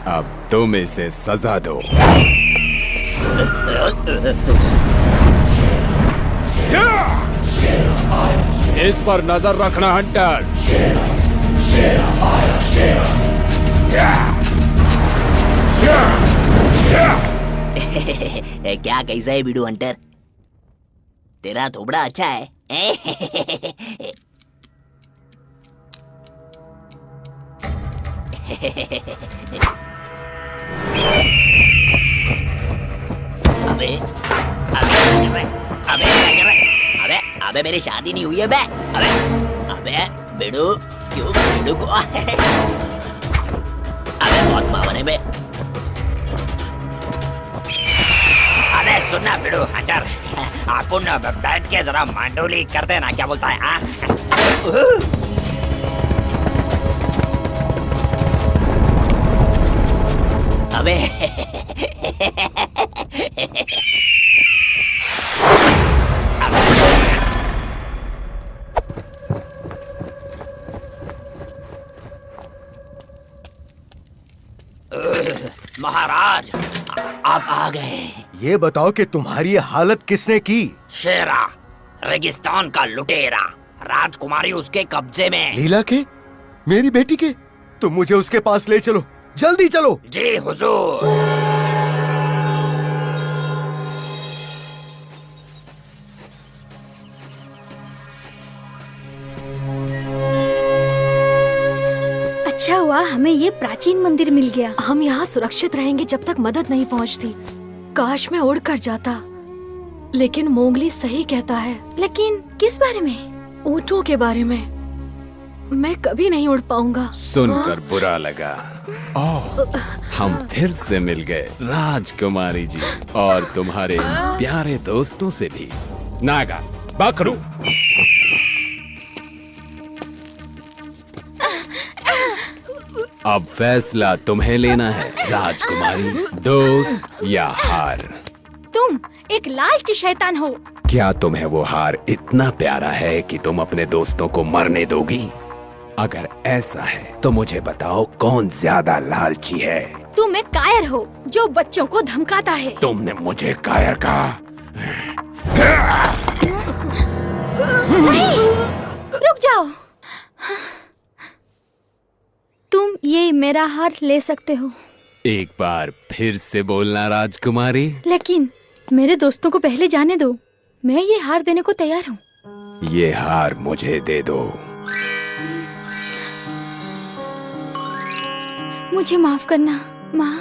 अब तुम इसे सजा दो। इस पर नजर रखना हंटर। क्या कैसा है बीडू हंटर? तेरा थोबड़ा अच्छा है। अबे अबे अबे क्या कर रहा है? अबे अबे मेरी शादी नहीं हुई है बे। अबे अबे बिडू क्यों बिडू को अबे बहुत पावर है बे। अबे सुनना बिडू हटर, अपन बैठ के जरा मांडोली करते ना, क्या बोलता है? अबे महाराज आप आ गए। ये बताओ कि तुम्हारी हालत किसने की? शेरा, रेगिस्तान का लुटेरा, राजकुमारी उसके कब्जे में। लीला के? मेरी बेटी के? तुम मुझे उसके पास ले चलो, जल्दी चलो। जी हुजूर। अच्छा हुआ हमें ये प्राचीन मंदिर मिल गया। हम यहाँ सुरक्षित रहेंगे जब तक मदद नहीं पहुँचती। काश मैं उड़ कर जाता, लेकिन मोंगली सही कहता है। लेकिन किस बारे में? ऊँटों के बारे में। मैं कभी नहीं उड़ पाऊंगा। सुनकर बुरा लगा। ओह, हम फिर से मिल गए राजकुमारी जी, और तुम्हारे प्यारे दोस्तों से भी। नागा, बकरू। अब फैसला तुम्हें लेना है राजकुमारी, दोस्त या हार। तुम एक लालची शैतान हो। क्या तुम्हें वो हार इतना प्यारा है कि तुम अपने दोस्तों को मरने दोगी? अगर ऐसा है तो मुझे बताओ कौन ज्यादा लालची है? तुम एक कायर हो जो बच्चों को धमकाता है। तुमने मुझे कायर कहा? नहीं, रुक जाओ। तुम ये मेरा हार ले सकते हो। एक बार फिर से बोलना राजकुमारी। लेकिन मेरे दोस्तों को पहले जाने दो, मैं ये हार देने को तैयार हूँ। ये हार मुझे दे दो। मुझे माफ करना माँ।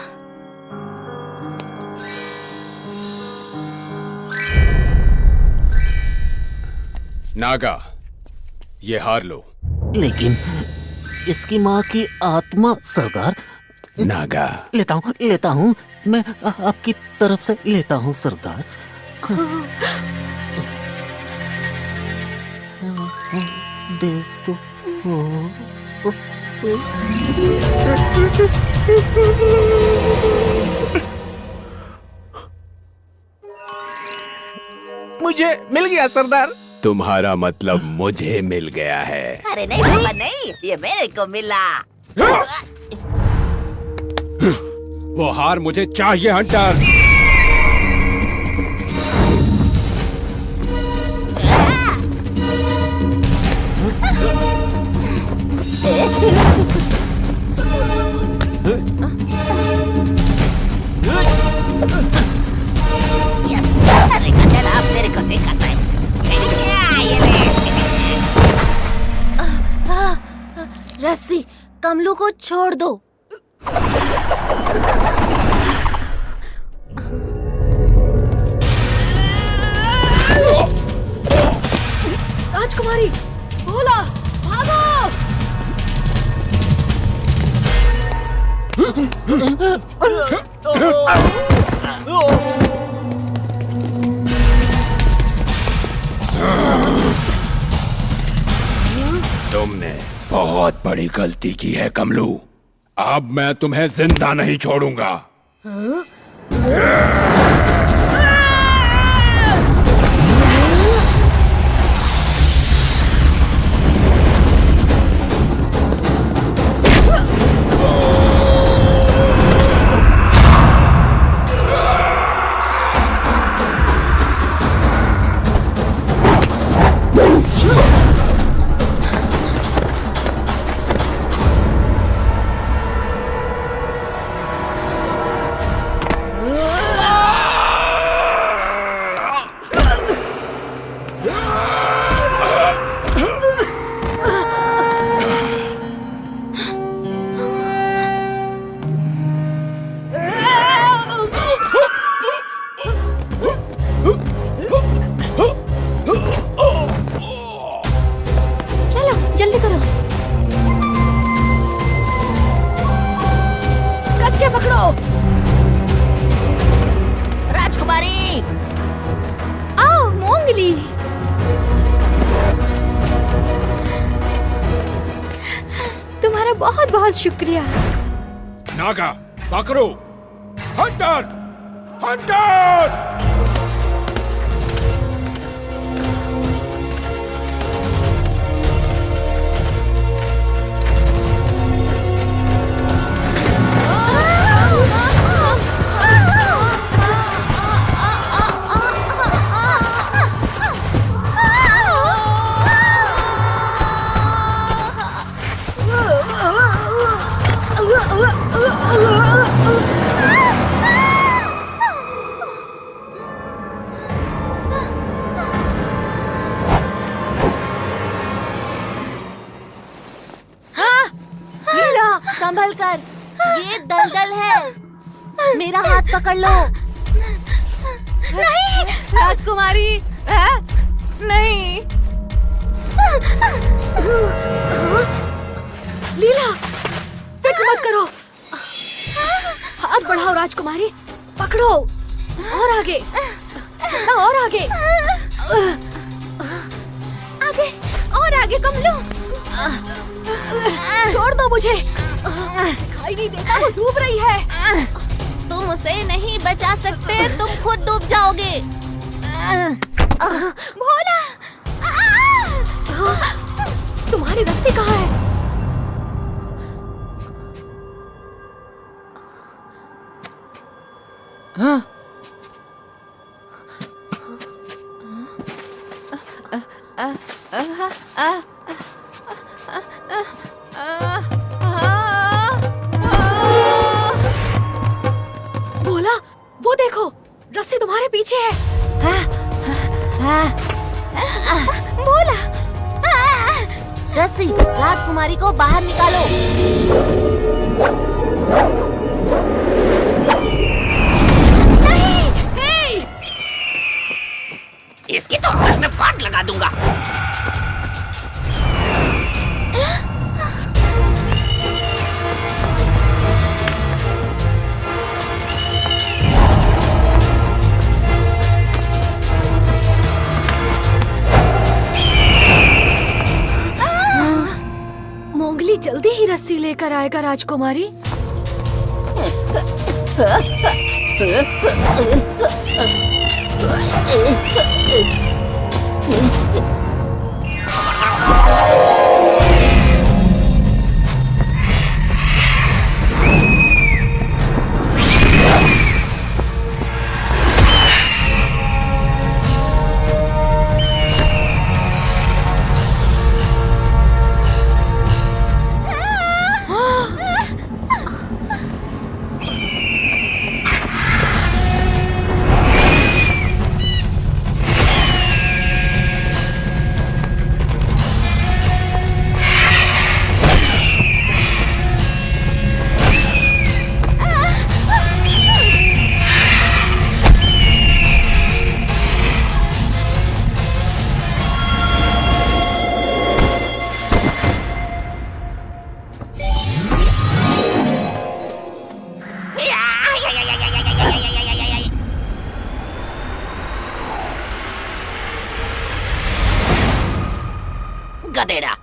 नागा, ये हार लो। लेकिन इसकी माँ की आत्मा सरदार। नागा, लेता हूँ मैं आपकी तरफ से लेता हूँ सरदार। देखो मुझे मिल गया सरदार। तुम्हारा मतलब मुझे मिल गया है। अरे नहीं पापा नहीं, ये मेरे को मिला। वो हार मुझे चाहिए हंटर। अरे कंजर, आप मेरे को देखा था। ये ले। रस्सी, कमलू को छोड़ दो। राजकुमारी, भोला, भागो! तुमने बहुत बड़ी गलती की है कमलू। अब मैं तुम्हें जिंदा नहीं छोड़ूंगा। बहुत बहुत शुक्रिया। नागा पकड़ो, हंटर, हंटर। संभल कर, ये दलदल है। मेरा हाथ पकड़ लो। नहीं राजकुमारी, नहीं। लीला, फिक्र मत करो। हाथ बढ़ाओ राजकुमारी, पकड़ो। और आगे, और आगे, आगे और आगे कमलू। छोड़ दो मुझे, दिखाई नहीं देता, वो डूब रही है। तुम उसे नहीं बचा सकते, तुम खुद डूब जाओगे। भोला, तुम्हारी रस्सी कहाँ है? हाँ। भोला, वो देखो, रस्सी तुम्हारे पीछे है। भोला, रस्सी, राजकुमारी को बाहर निकालो। इसकी तो आज मैं पाट लगा दूंगा। मोंगली जल्दी ही रस्सी लेकर आएगा राजकुमारी। गधेड़ा।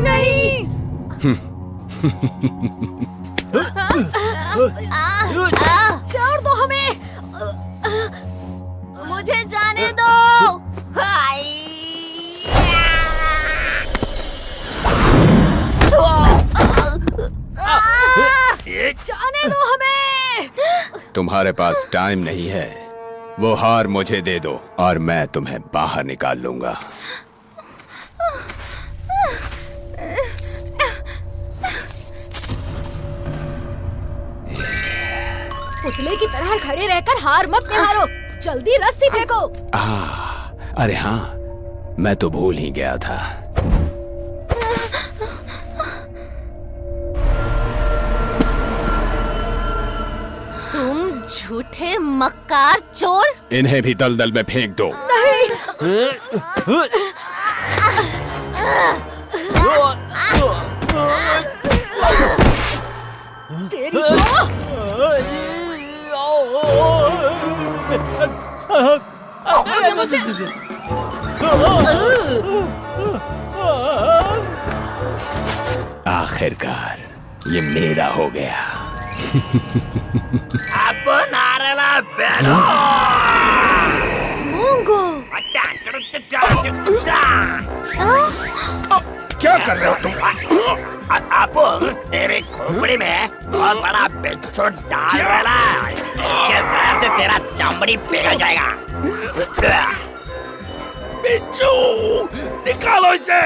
नहीं। छोड़ दो हमें, मुझे जाने दो। जाने दो हमें। तुम्हारे पास टाइम नहीं है, वो हार मुझे दे दो और मैं तुम्हें बाहर निकाल लूंगा। पुतले की तरह खड़े रहकर हार मत निहारो, जल्दी रस्सी फेंको। अरे हाँ, मैं तो भूल ही गया था। तुम झूठे मक्कार चोर। इन्हें भी दलदल में फेंक दो। तेरी आखिरकार ये मेरा हो गया। अपन आरेला बेड़ो। मोंगो। क्या कर रहे हो तुम? आपो तेरे खोपड़ी में बहुत बड़ा बिच्छू डाल रहा है। इसके जहर से तेरा चमड़ी पिघल जाएगा। बिच्छू, निकालो इसे।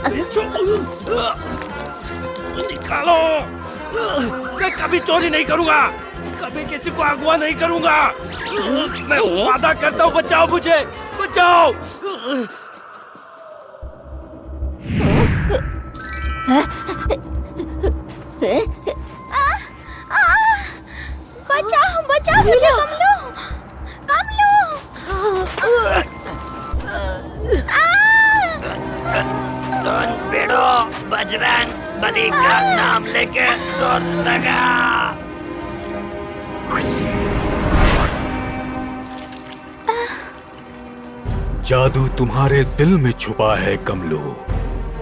बिच्छू, निकालो। मैं कभी चोरी नहीं करूंगा, कभी किसी को अगवा नहीं करूंगा। मैं वादा करता हूँ, बचाओ मुझे, बचाओ। बचाओ बचाओ मुझे कमलू, कमलू। सुन बेड़ो, बजरंग बली का नाम लेके जोर लगा। जादू तुम्हारे दिल में छुपा है कमलो।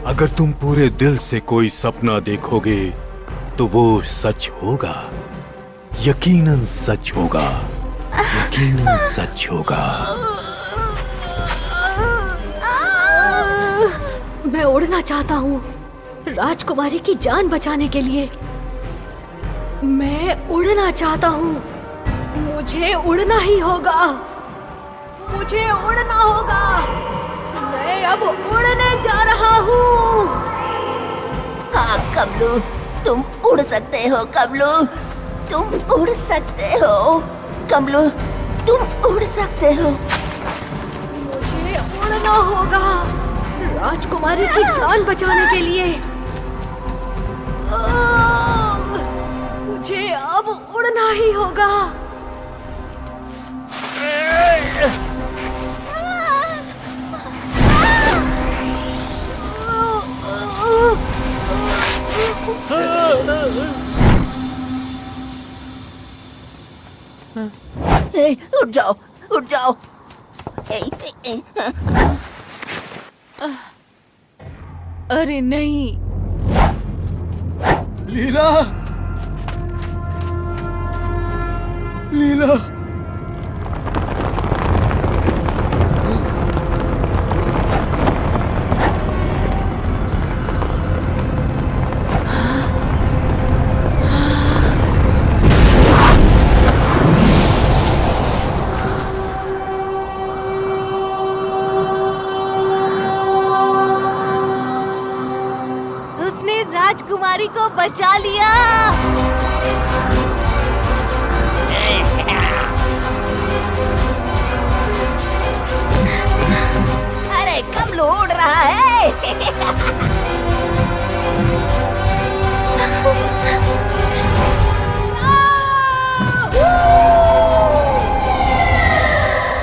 अगर तुम पूरे दिल से कोई सपना देखोगे तो वो सच होगा, यकीनन सच होगा, यकीनन सच होगा। मैं उड़ना चाहता हूँ राजकुमारी की जान बचाने के लिए। मैं उड़ना चाहता हूँ, मुझे उड़ना ही होगा, मुझे उड़ना होगा। मैं अब उड़ने जा रहा हूँ। हाँ कमलू, तुम उड़ सकते हो कमलू, तुम उड़ सकते हो कमलू, तुम उड़ सकते हो। मुझे उड़ना होगा राजकुमारी की जान बचाने के लिए। मुझे अब उड़ना ही होगा। उठ जाओ, उठ जाओ। अरे नहीं। लीला, लीला। उसने राजकुमारी को बचा लिया। अरे कमलू उड़ रहा है।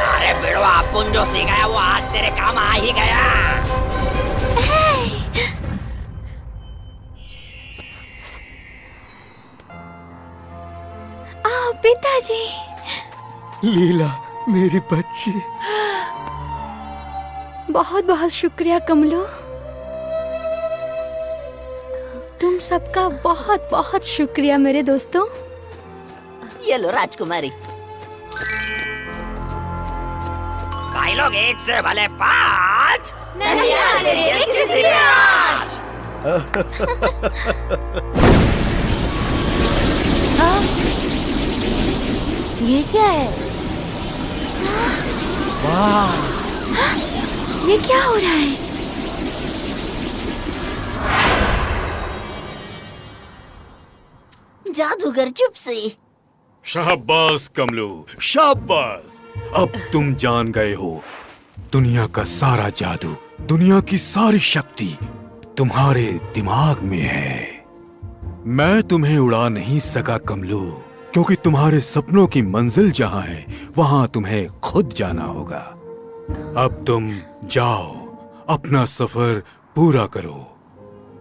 अरे बेड़ो, अपन जो सीखा वो आज तेरे काम आ ही गया। पिताजी। लीला मेरी बच्ची। बहुत बहुत शुक्रिया कमलो, तुम सबका बहुत बहुत शुक्रिया मेरे दोस्तों। ये लो राजकुमारी। भाई लोग एक से भले पाँच नहीं आने देंगे किसी भी आज। ये क्या है? वाह, ये क्या हो रहा है? जादूगर चुप से। शाबाश कमलू, शाबाश। अब तुम जान गए हो, दुनिया का सारा जादू, दुनिया की सारी शक्ति तुम्हारे दिमाग में है। मैं तुम्हें उड़ा नहीं सका कमलू, क्योंकि तुम्हारे सपनों की मंजिल जहां है वहां तुम्हें खुद जाना होगा। अब तुम जाओ, अपना सफर पूरा करो,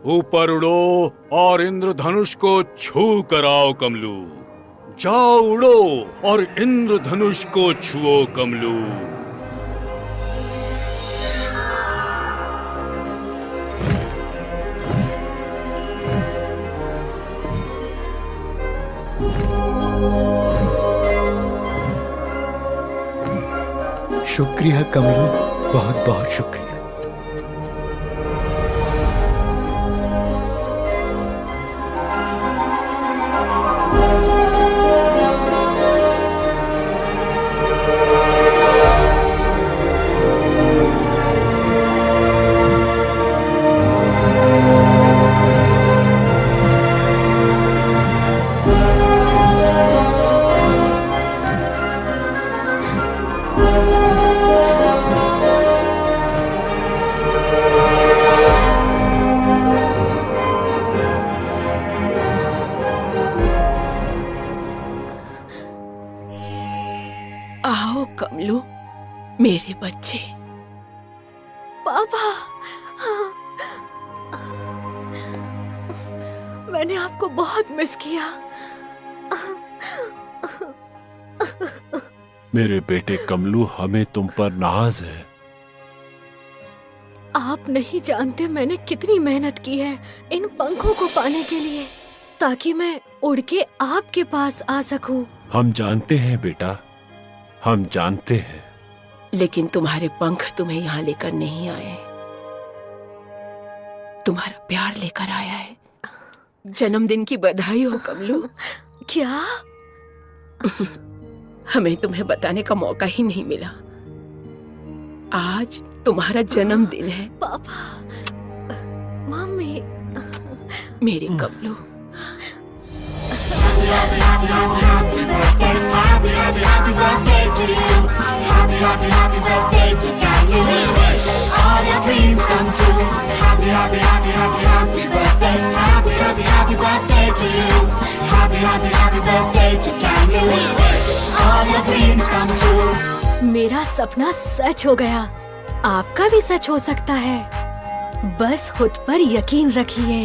ऊपर उड़ो और इंद्रधनुष को छू कर आओ कमलू। जाओ उड़ो और इंद्रधनुष को छुओ कमलू। शुक्रिया कमलू, बहुत बहुत शुक्रिया। आओ कमलू, मेरे बच्चे। पापा, मैंने आपको बहुत मिस किया। मेरे बेटे कमलू, हमें तुम पर नाज है। आप नहीं जानते मैंने कितनी मेहनत की है इन पंखों को पाने के लिए, ताकि मैं उड़ के आपके पास आ सकूं। हम जानते हैं बेटा, हम जानते हैं। लेकिन तुम्हारे पंख तुम्हें यहाँ लेकर नहीं आए, तुम्हारा प्यार लेकर आया है। जन्मदिन की बधाई हो कमलू। क्या? हमें तुम्हें बताने का मौका ही नहीं मिला। आज तुम्हारा जन्मदिन है। पापा, मम्मी, मेरे कमलू। मेरा सपना सच हो गया, आपका भी सच हो सकता है। बस खुद पर यकीन रखिए।